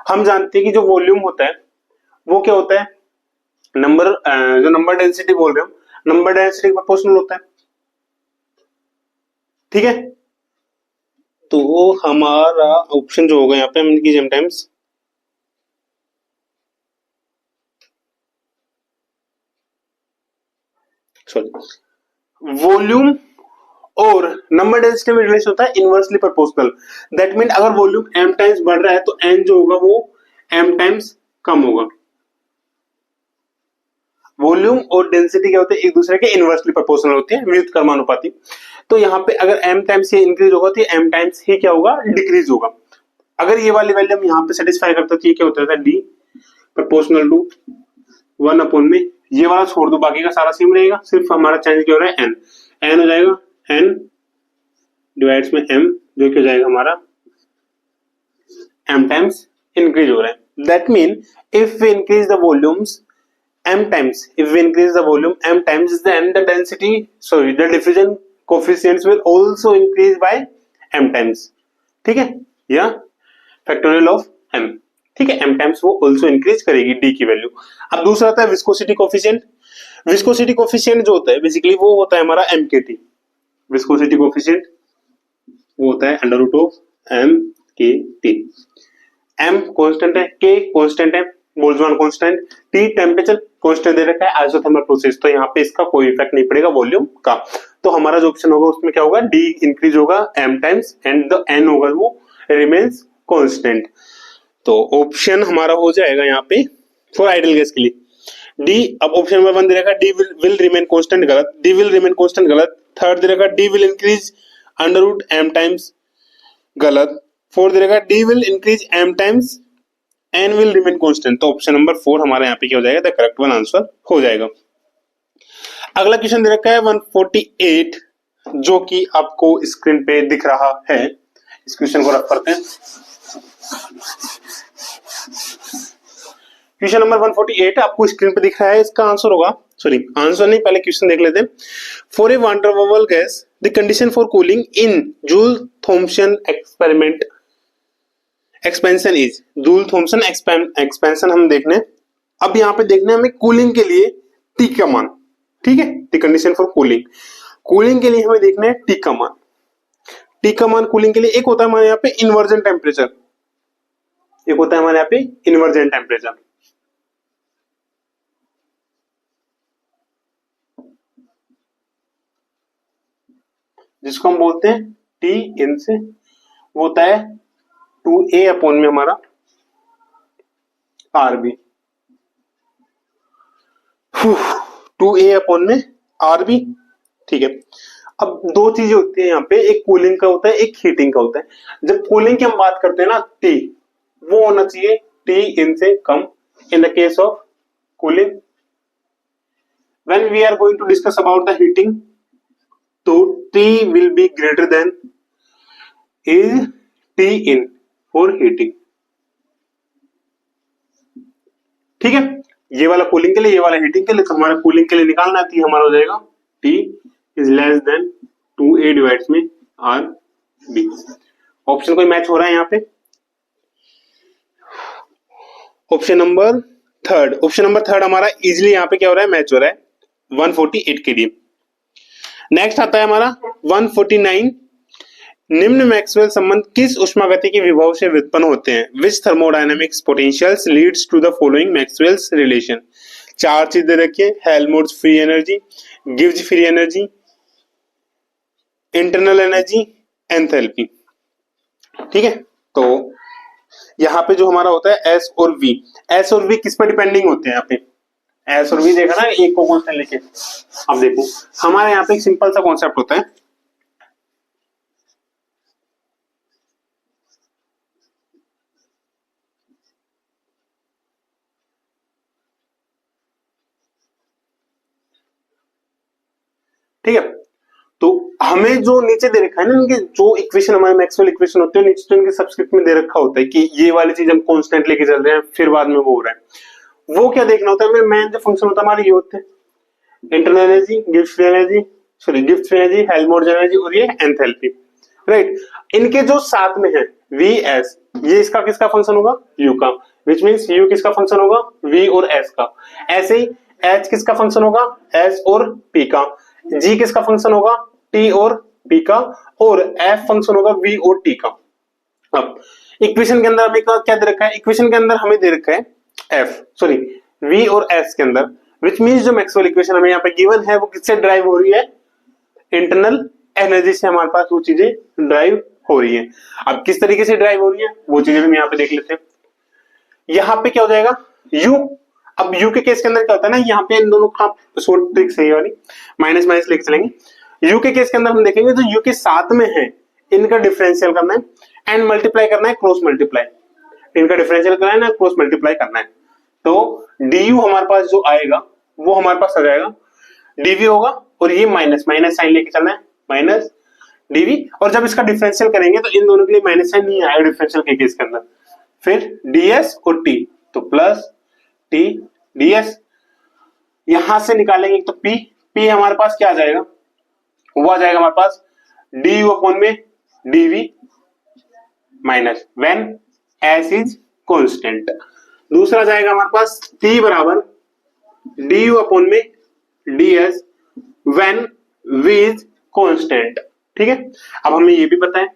हम जानते हैं कि जो वॉल्यूम होता है वो क्या होता है, नंबर जो नंबर डेंसिटी बोल रहे हैं हम, नंबर डेंसिटी के प्रोपोर्शनल होता है, ठीक है। तो हमारा ऑप्शन जो होगा यहाँ पे हम m टाइम्स सॉरी वॉल्यूम और नंबर डेंसिटी में रिलेशन होता है इनवर्सली प्रोपोर्शनल। दैट मीन अगर वॉल्यूम m टाइम्स बढ़ रहा है तो n जो होगा वो m टाइम्स कम होगा। वॉल्यूम और डेंसिटी क्या होते हैं, एक दूसरे के इनवर्सली प्रोपोर्शनल होते हैं, व्युत्क्रमानुपाती कर्मानुपाती। तो यहाँ पे अगर m टाइम्स ये इंक्रीज होगा तो m टाइम्स ही क्या होगा, डिक्रीज होगा। अगर ये वाली वैल्यू हम यहाँ पे सेटिस्फाई करते तो ये क्या होता था, d प्रोपोर्शनल टू 1 अपॉन में, ये वाला छोड़ दो बाकी का सारा सेम रहेगा, सिर्फ हमारा चेंज क्या हो रहा है n, n हो जाएगा n डिवाइड्स में m, जो क्या हो जाएगा हमारा m टाइम्स इंक्रीज हो रहा है। That mean if we increase the volumes m times, if we increase the volume m times, then the density, sorry, the diffusion coefficients will also increase by m times। ठीक है, या factorial of m, ठीक है, m times वो also increase करेगी d की value. अब दूसरा आता है विस्कोसिटी कोफिशिएंट। विस्कोसिटी कोफिशिएंट जो होता है बेसिकली वो होता है हमारा mkt। विस्कोसिटी कोफिशिएंट वो होता है under root of mkt। m constant है, k कांस्टेंट है, Boltzmann constant, T temperature constant दे रखा है, आइसोथर्मल प्रोसेस, तो यहाँ पे इसका कोई इफेक्ट नहीं पड़ेगा वॉल्यूम का। तो हमारा जो ऑप्शन होगा उसमें क्या होगा, D इंक्रीज होगा m times and the n होगा वो रिमेन्स कांस्टेंट। तो ऑप्शन हमारा हो जाएगा यहाँ पे फॉर आइडियल गैस के लिए D। अब ऑप्शन नंबर 1 दे रखा D विल रिमेन कांस्टेंट, गलत। D विल रिमेन कांस्टेंट, गलत। थर्ड दे रखा D will increase under root m times, गलत। फोर्थ दे रखा D will increase m times n will remain constant, तो ऑप्शन नंबर 4 हमारा यहाँ पे क्या हो जाएगा, द करेक्ट वन आंसर हो जाएगा। अगला क्वेश्चन दे रखा है 148, जो कि आपको स्क्रीन पे दिख रहा है। इस क्वेश्चन को रख करते हैं। क्वेश्चन नंबर 148 आपको स्क्रीन पे दिख रहा है, इसका आंसर होगा, सॉरी आंसर नहीं, पहले क्वेश्चन देख लेते हैं। For a water bubble gas the condition for cooling in joule Thompson experiment expansion is, joule Thompson expansion हम देखने। अब यहाँ पे देखना है हमें कूलिंग के लिए T का मान, ठीक है, the condition for cooling. Cooling के लिए हमें देखना है T का मान। T का मान कूलिंग के लिए एक होता है हमारे यहाँ पे इन्वर्जन टेम्परेचर, एक होता है हमारे यहाँ पे इन्वर्जन टेम्परेचर। जिसको हम बोलते हैं T इन से, वो होता है 2a अपॉन में हमारा RB, 2a अपॉन में RB, ठीक है। अब दो चीजें होती है यहाँ पे, एक कूलिंग का होता है, एक हीटिंग का होता है। जब कूलिंग की हम बात करते हैं ना, T वो होना चाहिए T इन से कम in the case of cooling. When we are going to discuss about the heating, तो T will be greater than is T in for heating, ठीक है। ये वाला कूलिंग के लिए, ये वाला हीटिंग के लिए। तो हमारा कूलिंग के लिए निकालना है, हमारा हो जाएगा T is less than 2a divides में RB। ऑप्शन कोई मैच हो रहा है यहाँ पे? Option number third, option number third हमारा इजिली यहाँ पे क्या हो रहा है, मैच हो रहा है 148 के लिए। नेक्स्ट आता है हमारा 149, निम्न मैक्सवेल संबंध किस उष्मागतिकी विभव से व्युत्पन्न होते हैं? Which thermodynamics potentials leads to the following Maxwell's relation. चार चीज दे रखिए, Helmholtz free energy, Gibbs free energy, internal energy, enthalpy, ठीक है। तो यहाँ पे जो हमारा होता है एस और वी, एस और वी किस पर डिपेंडिंग होते हैं? यहाँ पे एस और वी देखा ना, एक को कॉन्स्टेंट लेके। अब देखो हमारे यहाँ पे एक सिंपल सा कॉन्सेप्ट होता है, ठीक है। तो हमें जो नीचे दे रखा है ना, इनके जो इक्वेशन हमारे मैक्सवेल इक्वेशन होते हैं, नीचे तो इनके सबस्क्रिप्ट में दे रखा होता है कि ये वाली चीज हम कांस्टेंट लेके चल रहे हैं, फिर बाद में वो हो रहा है। वो क्या देखना होता है, मेन जो फंक्शन होता है हमारे ये होते हैं, internal energy, Gibbs free energy, sorry Gibbs free energy, Helmholtz energy और ये एंथैल्पी, राइट। इनके जो साथ में है वी एस, ये इसका किसका फंक्शन होगा, यू का, विच मीन्स यू किसका फंक्शन होगा, वी और एस का। ऐसे ही एच किसका फंक्शन होगा, एस और पी का। जी किसका फंक्शन होगा, टी और पी का। और एफ फंक्शन होगा वी और टी का। अब इक्वेशन के अंदर हमें क्या दे रखा है, इक्वेशन के अंदर हमें दे रखा है एफ, सॉरी वी और एस के अंदर विच मीन्स जो मैक्सवेल इक्वेशन हमें यहाँ पे गिवन है वो किससे ड्राइव हो रही है, इंटरनल एनर्जी से हमारे पास वो चीजें ड्राइव हो रही है। अब किस तरीके से ड्राइव हो रही है वो चीजें हम यहाँ पे देख लेते हैं। यहाँ पे क्या हो जाएगा u, अब u के केस के अंदर क्या होता है ना, यहाँ पे इन दोनों का शॉर्ट ट्रिक सही वाली माइनस माइनस लेके चलेंगे। u के केस के अंदर हम देखेंगे तो u के साथ में है, इनका डिफरेंशियल करना है एंड मल्टीप्लाई करना है क्रॉस मल्टीप्लाई, इनका डिफरेंशियल करना है ना क्रॉस मल्टीप्लाई करना है। तो du हमारे पास जो आएगा वो हमारे पास आ जाएगा dv होगा, और ये माइनस माइनस साइन लेके चलना है माइनस dv, और जब इसका डिफरेंशियल करेंगे तो इन दोनों के लिए माइनस साइन नहीं आएगा डिफरेंशियल के केस के अंदर, फिर ds और t, तो प्लस t ds, यहां से निकालेंगे तो p हमारे पास क्या आ जाएगा, वो आ जाएगा हमारे पास du अपॉन में dv minus when s is constant. दूसरा जाएगा हमारे पास t बराबर du अपॉन में ds when v is constant. ठीक है, अब हमें ये भी पता है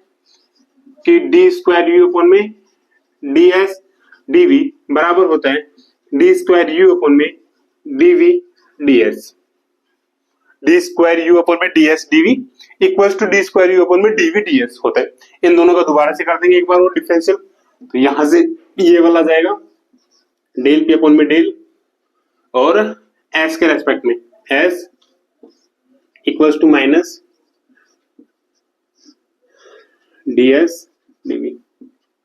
कि d स्क्वायर u अपॉन में ds dv बराबर होता है d स्क्वायर u अपॉन में dv ds, d square u upon में ds dv equals to d square u upon में dv ds होता है। इन दोनों का दोबारा से कर देंगे एक बार और डिफरेंशियल, तो यहां से ये वाला जाएगा डेल p अपॉन में डेल, और s के रेस्पेक्ट में s equals to minus ds dv,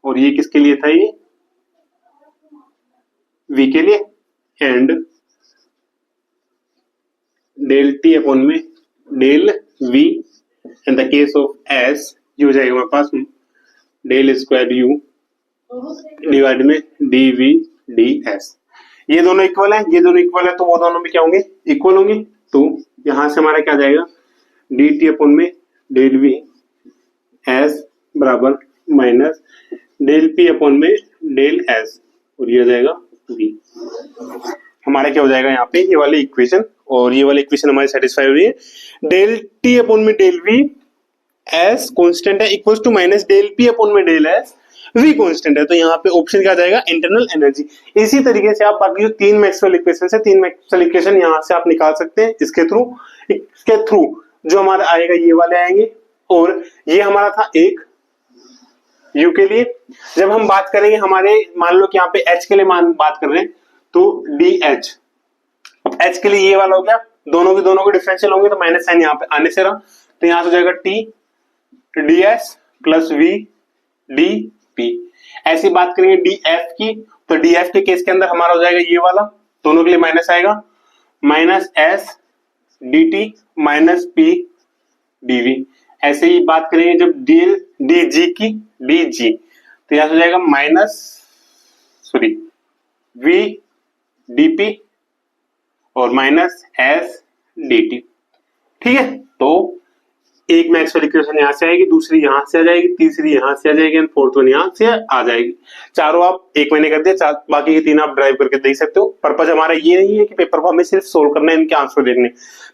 और ये किसके लिए था, ये v के लिए, एंड डेल t अपॉन में del v in the case of s ये हो जाएगा हमारे पास डेल स्क्वायर u डिवाइड में dv ds। ये दोनों इक्वल है, ये दोनों इक्वल है, तो वो दोनों भी क्या होंगे, इक्वल होंगे। तो यहां से हमारा क्या जाएगा dt अपॉन में डेल v s बराबर माइनस डेल p अपॉन में डेल s, और ये हो जाएगा v। हमारा क्या हो जाएगा यहाँ पे ये वाली इक्वेशन, और ये वाली इक्वेशन हमारी सेटिस्फाई हो रही है। डेल t अपॉन में डेल v s कांस्टेंट है equals to minus del p upon में डेल s v कांस्टेंट है, तो यहाँ पे ऑप्शन क्या जाएगा इंटरनल एनर्जी। इसी तरीके से आप बाकी जो तीन मैक्सवेल इक्वेशन है, तीन मैक्सवेल इक्वेशन यहाँ से आप निकाल सकते हैं इसके थ्रू जो हमारा आएगा ये वाले आएंगे, और ये हमारा था एक u के लिए। जब हम बात करेंगे हमारे, मान लो कि यहाँ पे h के लिए बात कर रहे हैं तो dh, अब h के लिए ये वाला हो गया, दोनों के डिफरेंशियल होंगे तो माइनस साइन यहाँ पे आने से रहा, तो यहाँ से हो जाएगा t ds plus v dp। ऐसी बात करेंगे df की, तो df के केस के अंदर हमारा हो जाएगा ये वाला, दोनों के लिए माइनस आएगा minus s dt minus p dv। ऐसे ही बात करेंगे जब dg की dg, तो यहां से हो जाएगा माइनस v dp और माइनस s dt। ठीक है, तो एक मैक्सवेल इक्वेशन यहां से आएगी, दूसरी यहां से आ जाएगी, तीसरी यहां से आ जाएगी, एंड फोर्थ वन यहां से आ जाएगी। चारों आप एक महीने कर दिया, बाकी के तीन आप ड्राइव करके देख सकते हो। पर्पज हमारा ये नहीं है कि पेपर को हमें सिर्फ सोल्व करना है, इनके आंसर देखने।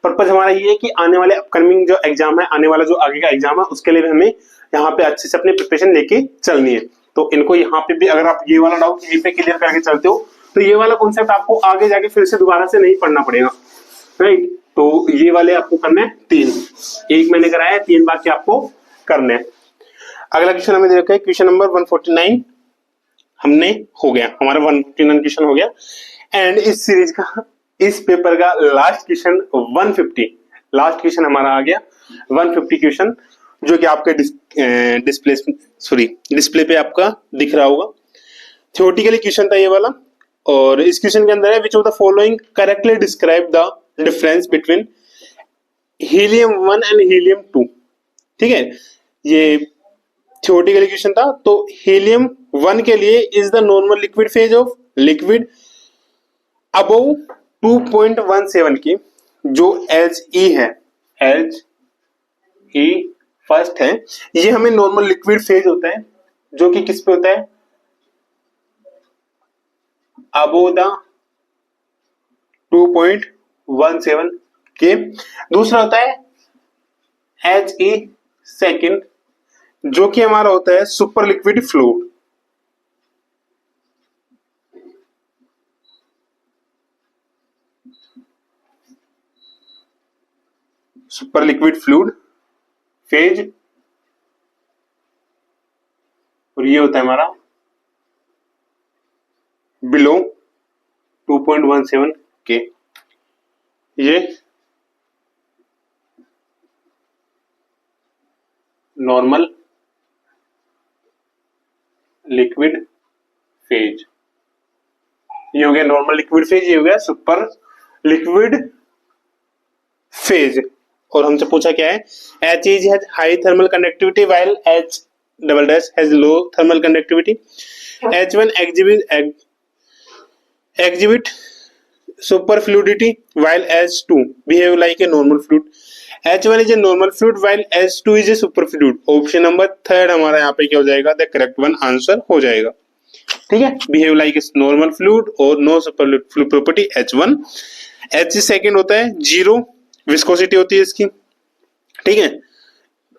पर्पज हमारा ये है कि आने वाले अपकमिंग जो एग्जाम है, आने वाला जो आगे का एग्जाम है, उसके लिए हमें यहाँ पे अच्छे से अपनी प्रिपरेशन लेके चलनी है। तो इनको यहाँ पे भी अगर आप ये वाला डाउट यहीं पे क्लियर करके चलते हो तो ये वाला कॉन्सेप्ट आपको आगे जाके फिर से दोबारा से नहीं पढ़ना पड़ेगा, राइट। तो ये वाले आपको करने हैं तीन, एक मैंने कराया है, तीन बाकी आपको करने हैं। अगला क्वेश्चन हमें दे रखा है क्वेश्चन नंबर 149, हमने हो गया, हमारा 149 क्वेश्चन हो गया। एंड इस सीरीज का, इस पेपर का लास्ट क्वेश्चन 150, लास्ट क्वेश्चन हमारा आ गया 150 क्वेश्चन, जो कि आपके डिस्प्ले पे आपका दिख रहा होगा। थ्योरेटिकली क्वेश्चन था ये वाला, और इस क्वेश्चन के अंदर है विच of the following correctly describe the difference between helium 1 and helium 2। ठीक है, ये थ्योरेटिकल क्वेश्चन था। तो हीलियम 1 के लिए is the normal liquid phase of liquid above 2.17 की, जो He है, He फर्स्ट है, ये हमें नॉर्मल लिक्विड फेज होता है, जो कि किस पे होता है, अबव द 2.17 के। दूसरा होता है He सेकेंड, जो कि हमारा होता है super liquid fluid. Super liquid fluid phase, और ये होता है हमारा बिलो 2.17 के। ये नॉर्मल लिक्विड फेज, ये हो गया नॉर्मल लिक्विड फेज, ये हो गया सुपर लिक्विड फेज। और हमसे पूछा क्या है, H is has high thermal conductivity while H double dash has low thermal conductivity. H1 exhibit super fluidity while H2 behave like a normal fluid. H1 is a normal fluid while H2 is a super fluid. Option number third हमारा यहाँ पे क्या हो जाएगा, the correct one answer हो जाएगा। ठीक है, बिहेव लाइक नॉर्मल फ्लूइड और no super fluid property H1। H second होता है जीरो विस्कोसिटी होती है इसकी। ठीक है,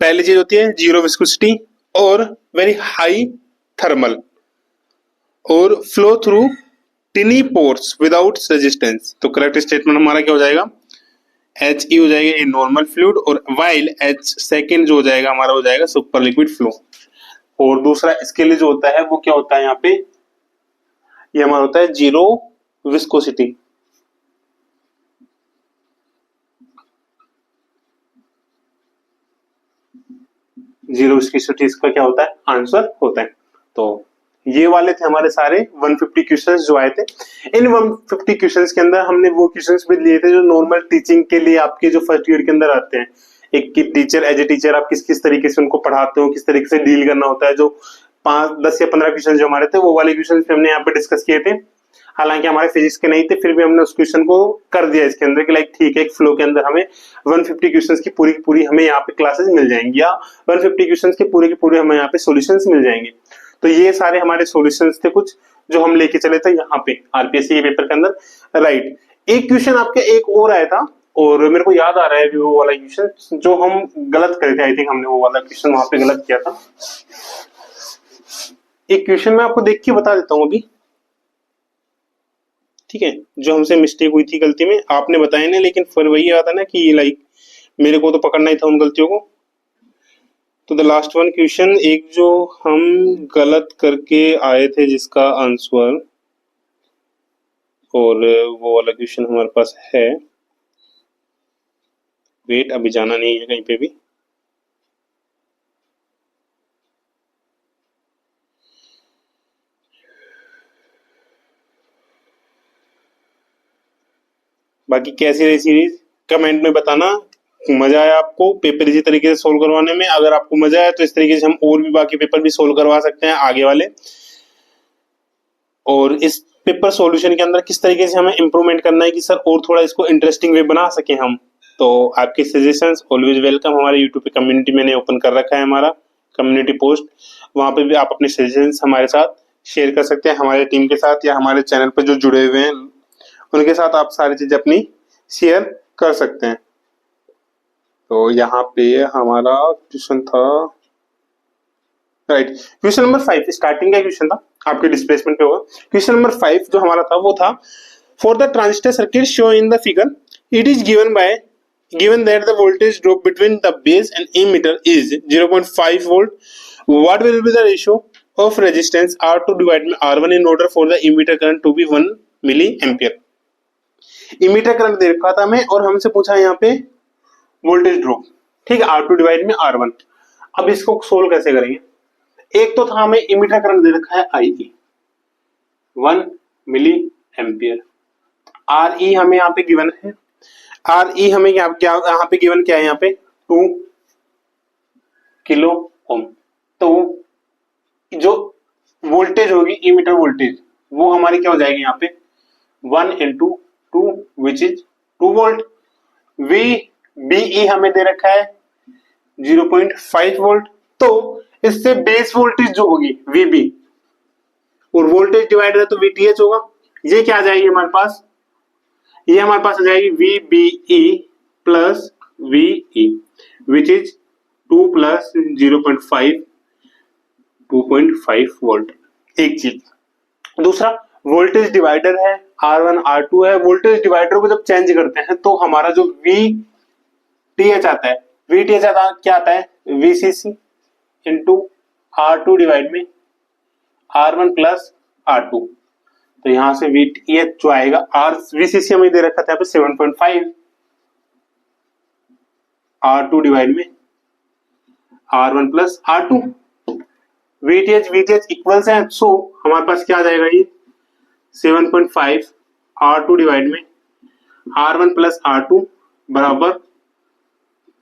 पहली चीज होती है जीरो विस्कोसिटी और वेरी हाई थर्मल और flow through टिनी pores without resistance. तो करेक्ट स्टेटमेंट हमारा क्या हो जाएगा, He हो जाएगा ए नॉर्मल फ्लूइड और वाइल H सेकंड जो हो जाएगा हमारा हो जाएगा सुपर लिक्विड फ्लो। और दूसरा इसके लिए जो होता है वो क्या होता है यहाँ पे, ये हमारा होता है जीरो विस्कोसिटी। जीरो विस्कोसिटी इसका क्या होता है, आंसर होता है। तो ये वाले थे हमारे सारे 150 क्वेश्चंस जो आए थे। इन 150 क्वेश्चंस के अंदर हमने वो क्वेश्चंस भी लिए थे जो नॉर्मल टीचिंग के लिए आपके जो फर्स्ट ईयर के अंदर आते हैं। एक की टीचर एज ए टीचर आप किस किस तरीके से उनको पढ़ाते हो, किस तरीके से डील करना होता है, जो 5, 10 या 15 क्वेश्चन जो हमारे थे वो वाले क्वेश्चन हमने यहाँ पे डिस्कस किए थे। हालांकि हमारे फिजिक्स के नहीं थे, फिर भी हमने उस क्वेश्चन को कर दिया इसके अंदर कि लाइक ठीक है, एक फ्लो के अंदर हमें 150 क्वेश्चंस की पूरी हमें यहाँ पे क्लासेस मिल जाएंगी या 150 क्वेश्चंस के पूरे हमें यहाँ पे सॉल्यूशंस मिल जाएंगे। तो ये सारे हमारे सॉल्यूशंस थे कुछ जो हम लेके चले थे यहाँ पे आरपीएससी के पेपर के अंदर। राइट, एक क्वेश्चन आपके एक और आया था और मेरे को याद आ रहा है वो वाला क्वेश्चन जो हम गलत करे थे। आई थिंक हमने वो वाला क्वेश्चन वहां पे गलत किया था। एक क्वेश्चन मैं आपको देख के बता देता हूँ अभी, ठीक है, जो हमसे मिस्टेक हुई थी गलती में आपने बताया नहीं, लेकिन फिर वही आता ना कि लाइक मेरे को तो पकड़ना ही था उन गलतियों को। तो द लास्ट वन क्वेश्चन, एक जो हम गलत करके आए थे जिसका आंसर, और वो वाला क्वेश्चन हमारे पास है। वेट, अभी जाना नहीं है कहीं पे भी। बाकी कैसी रही सीरीज कमेंट में बताना, मजा आया आपको पेपर इसी तरीके से सोल्व करवाने में। अगर आपको मजा आया तो इस तरीके से हम और भी बाकी पेपर भी सोल्व करवा सकते हैं आगे वाले। और इस पेपर सॉल्यूशन के अंदर किस तरीके से हमें इंप्रूवमेंट करना है कि सर और थोड़ा इसको इंटरेस्टिंग वे बना सके हम, तो आपके सजेशंस ऑलवेज वेलकम। हमारे यूट्यूब पे कम्युनिटी मैंने ओपन कर रखा है, हमारा कम्युनिटी पोस्ट, वहां पे भी आप अपने सजेशंस हमारे साथ शेयर कर सकते हैं, हमारे टीम के साथ या हमारे चैनल पर जो जुड़े हुए हैं उनके साथ आप सारी चीजें अपनी शेयर कर सकते हैं। तो यहाँ पे हमारा क्वेश्चन था, राइट, क्वेश्चन नंबर 5 स्टार्टिंग का क्वेश्चन था, आपके डिस्प्लेसमेंट पे होगा। क्वेश्चन नंबर 5 जो हमारा था वो था, for the transistor circuit show in the figure it is given that the voltage drop between the base and emitter is 0.5 volt, what will be the ratio of resistance R2 divided by R1 in order for the emitter current to be 1 milliampere। Emitter current दे रखा था हमें और हमसे पूछा यहाँ पे voltage drop, ठीक है, R2 डिवाइड में R1। अब इसको सोल्व कैसे करेंगे, एक तो था हमें इमीटर करंट दे रखा है IE 1 मिली एम्पियर, RE हमें यहाँ पे गिवन है, RE हमें यहाँ पे गिवन क्या है, यहाँ पे 2 किलो ओम। तो जो वोल्टेज होगी इमीटर वोल्टेज वो हमारी क्या हो जाएगी यहाँ पे 1 into 2 which is 2 volt. VBE हमें दे रखा है 0.5 वोल्ट। तो इससे बेस वोल्टेज जो होगी VB और वोल्टेज डिवाइडर है तो VTH होगा। ये क्या आ जाएगी हमारे पास, ये हमारे पास आ जाएगी VBE plus VE which is 2 plus 0.5 2.5 volt. एक चीज, दूसरा वोल्टेज डिवाइडर है R1 R2 है, वोल्टेज डिवाइडर को जब चेंज करते हैं तो हमारा जो V टीएच आता है, वीटीएच आता क्या आता है, वीसीसी इंटू R2 डिवाइड में R1 प्लस R2। तो यहां से वीटीएच जो आएगा, आर वीसीसी हमें दे रखा था यहाँ पे 7.5, R2 डिवाइड में R1 plus R2। VTH equals है, सो हमारे पास क्या आ जाएगा, ये 7.5 R2 डिवाइड में R1 प्लस R2 बराबर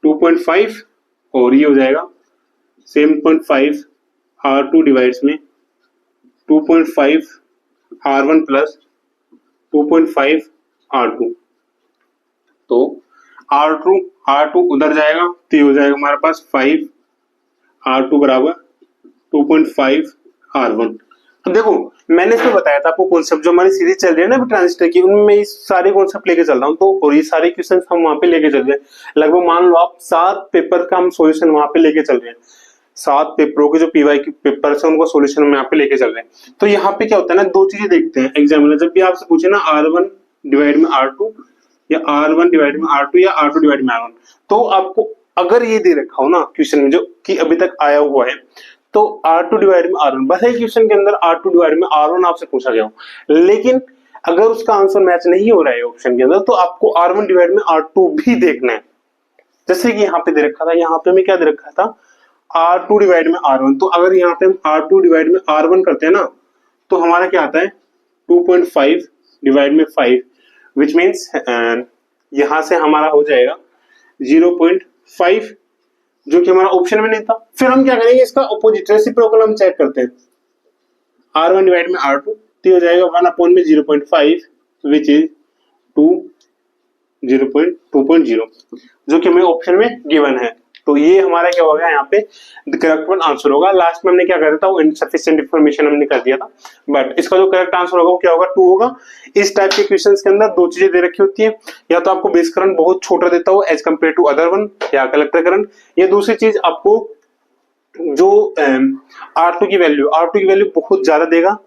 2.5, और ये हो जाएगा 7.5 R2 डिवाइड्स में 2.5 R1 प्लस 2.5 R2। तो R2 उधर जाएगा तो ये हो जाएगा हमारे पास 5 R2 बराबर 2.5 R1। तो देखो मैंने इसमें बताया था आपको कॉन्सेप्ट, जो हमारी सीरीज चल रही है ना अभी ट्रांजिस्टर की, उनमें इस सारे कॉन्सेप्ट लेके चल रहा हूँ। तो और ये सारे क्वेश्चन हम वहां पे लेके चल रहे हैं, लगभग मान लो आप 7 पेपर का हम सॉल्यूशन वहां पे लेके चल रहे हैं। 7 पेपरों के जो पीवाई के पेपर है उनको सॉल्यूशन हम यहाँ पे लेके चल रहे हैं। तो यहाँ पे क्या होता है ना, दो चीजें देखते हैं एग्जामिनर जब भी आपसे पूछे ना R1 डिवाइड में R2 या R1 डिवाइड में R2 या R2 डिवाइड में R1, तो आपको अगर ये दे रखा हो ना क्वेश्चन में जो कि अभी तक आया हुआ है, तो R2 डिवाइड में R1, बस एक क्वेश्चन के अंदर R2 डिवाइड में R1 आपसे पूछा गया हो, लेकिन अगर उसका आंसर मैच नहीं हो रहा है ऑप्शन के अंदर, तो आपको R1 डिवाइड में R2 भी देखना है। जैसे कि यहाँ पे दे रखा था, यहाँ पे हमें क्या दे रखा था, R2 डिवाइड में R1। तो अगर यहाँ पे हम R2 डिवाइड में R1 करते हैं ना, तो हमारा क्या आता है 2.5 डिवाइड में 5, विच मीन्स यहां से हमारा हो जाएगा 0.5, जो कि हमारा ऑप्शन में नहीं था। फिर हम क्या करेंगे, इसका ऑपोजिट रेसिप्रोकल हम चेक करते हैं, R1 डिवाइड में R2, तो हो जाएगा 1/0.5 विच इज 0.2.0, जो कि हमें ऑप्शन में गिवन है। तो ये हमारा क्या होगा यहाँ पे करेक्ट वन आंसर होगा। लास्ट में हमने क्या कर था, वो इनसफिशिएंट इंफॉर्मेशन हमने कर दिया था, बट इसका जो करेक्ट आंसर होगा वो क्या होगा, 2 होगा। इस टाइप के क्वेश्चंस के अंदर दो चीजें दे रखी होती है, या तो आपको बेस करंट बहुत छोटा देता हो as compare to other one, या कलेक्टर करंट, या दूसरी चीज आपको जो R2 की वैल्यू बहुत ज्यादा देगा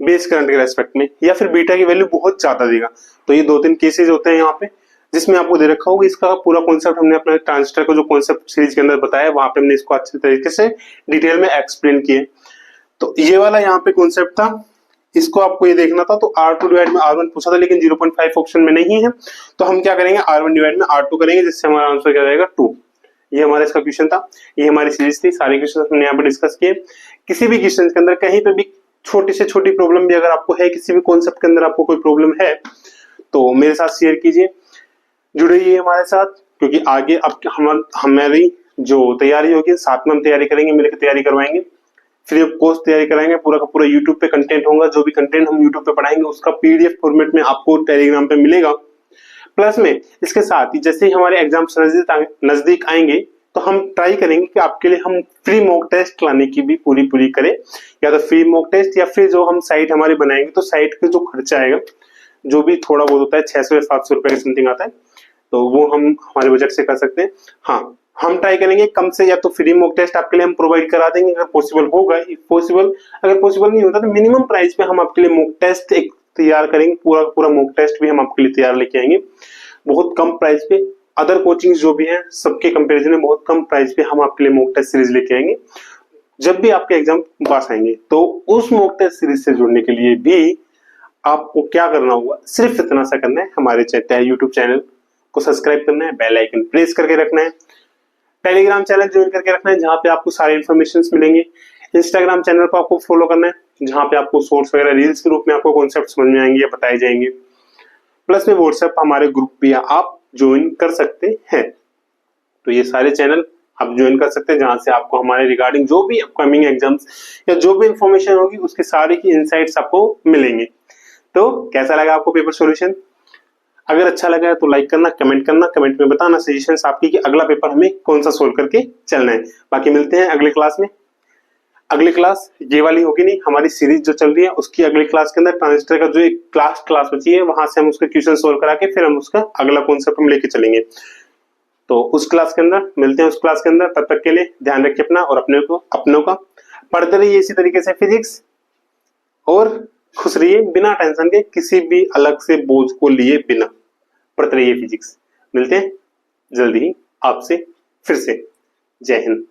बेस करंट के रेस्पेक्ट में, या फिर बीटा की वैल्यू बहुत ज्यादा देगा। तो ये 2-3 केसेस होते हैं यहाँ पे, जिसमें आपको दे रखा होगा। इसका पूरा कॉन्सेप्ट हमने अपने ट्रांजिस्टर का जो कॉन्सेप्ट सीरीज के अंदर बताया, वहां पे हमने इसको अच्छे तरीके से डिटेल में एक्सप्लेन किए। तो ये वाला यहाँ पे कॉन्सेप्ट था, इसको आपको ये देखना था। तो R2 डिवाइड में R1 पूछा था, लेकिन 0.5 ऑप्शन में नहीं है, तो हम क्या करेंगे, R1 डिवाइड में R2 करेंगे, जिससे हमारा आंसर क्या जाएगा 2। ये हमारा इसका क्वेश्चन था, ये हमारी सीरीज थी, सारे क्वेश्चन हमने यहाँ पे डिस्कस किए। किसी भी क्वेश्चन के अंदर कहीं पे भी छोटी से छोटी प्रॉब्लम भी अगर आपको है, किसी भी कॉन्सेप्ट के अंदर आपको कोई प्रॉब्लम है, तो मेरे साथ शेयर कीजिए, जुड़े रहिए हमारे साथ, क्योंकि आगे अब हमारी जो तैयारी होगी, साथ में हम तैयारी करेंगे, मिलकर तैयारी करवाएंगे, फ्री ऑफ कॉस्ट तैयारी कराएंगे। पूरा का पूरा यूट्यूब पे कंटेंट होगा, जो भी कंटेंट हम यूट्यूब पे पढ़ाएंगे उसका PDF फॉर्मेट में आपको टेलीग्राम पे मिलेगा। प्लस में इसके साथ ही जैसे ही हमारे एग्जाम्स नजदीक आएंगे, तो हम ट्राई करेंगे कि आपके लिए हम फ्री मॉक टेस्ट लाने की भी पूरी करें, या तो फ्री मॉक टेस्ट, या फिर जो हम साइट हमारी बनाएंगे, तो साइट का जो खर्चा आएगा, जो भी थोड़ा बहुत होता है, 600 या 700 रुपए के समथिंग आता है, तो वो हम हमारे बजट से कर सकते हैं। हाँ, हम ट्राई करेंगे कम से, या तो फ्री मॉक टेस्ट आपके लिए हम प्रोवाइड करा देंगे अगर पॉसिबल होगा, अगर पॉसिबल नहीं होता तो मिनिमम प्राइस पे हम आपके लिए मॉक टेस्ट एक तैयार करेंगे, पूरा मॉक टेस्ट भी हम आपके लिए तैयार लेके आएंगे, बहुत कम प्राइस पे। अदर कोचिंग जो भी हैं सबके कंपैरिजन में बहुत कम प्राइस पे हम आपके लिए मॉक टेस्ट सीरीज लेके आएंगे। जब भी आपके एग्जाम पास आएंगे, तो उस मॉक टेस्ट सीरीज से जुड़ने के लिए भी आपको क्या करना होगा, सिर्फ इतना सा करना है, हमारे यूट्यूब चैनल को सब्सक्राइब करना है, बेल आइकन प्रेस करके रखना है, टेलीग्राम चैनल ज्वाइन करके रखना है, जहां पे आपको सारे इन्फॉर्मेशन मिलेंगे। इंस्टाग्राम चैनल को आपको फॉलो करना है, जहां पे आपको शॉर्ट्स वगैरह रील्स के रूप में आपको कॉन्सेप्ट समझ में आएंगे या बताए जाएंगे। प्लस में व्हाट्सएप हमारे ग्रुप भी आप ज्वाइन कर सकते हैं। तो ये सारे चैनल आप ज्वाइन कर सकते हैं, जहां से आपको हमारे रिगार्डिंग जो भी अपकमिंग एग्जाम्स या जो भी इंफॉर्मेशन होगी, उसके सारे की इनसाइट्स आपको मिलेंगे। तो कैसा लगा आपको पेपर सॉल्यूशन? अगर अच्छा लगा है तो लाइक करना, कमेंट में बताना सजेशंस आपकी कि अगला पेपर हमें कौन सा सोल्व करके चलना है। बाकी मिलते हैं अगले क्लास में। अगली क्लास ये वाली होगी नहीं, हमारी सीरीज जो चल रही है उसकी अगली क्लास के अंदर ट्रांजिस्टर का जो एक क्लास बची है, वहां से हम उसके क्वेश्चन सोल्व करा के फिर हम उसका अगला कॉन्सेप्ट हम लेके चलेंगे। तो उस क्लास के अंदर मिलते हैं, उस क्लास के अंदर। तब तक के लिए ध्यान रखिए अपना और अपनों का। पढ़ते रहिए इसी तरीके से फिजिक्स, और खुश रहिए बिना टेंशन के, किसी भी अलग से बोझ को लिए बिना। पढ़ते रहिए फिजिक्स। मिलते हैं जल्दी ही। आपसे फिर से। जय हिंद।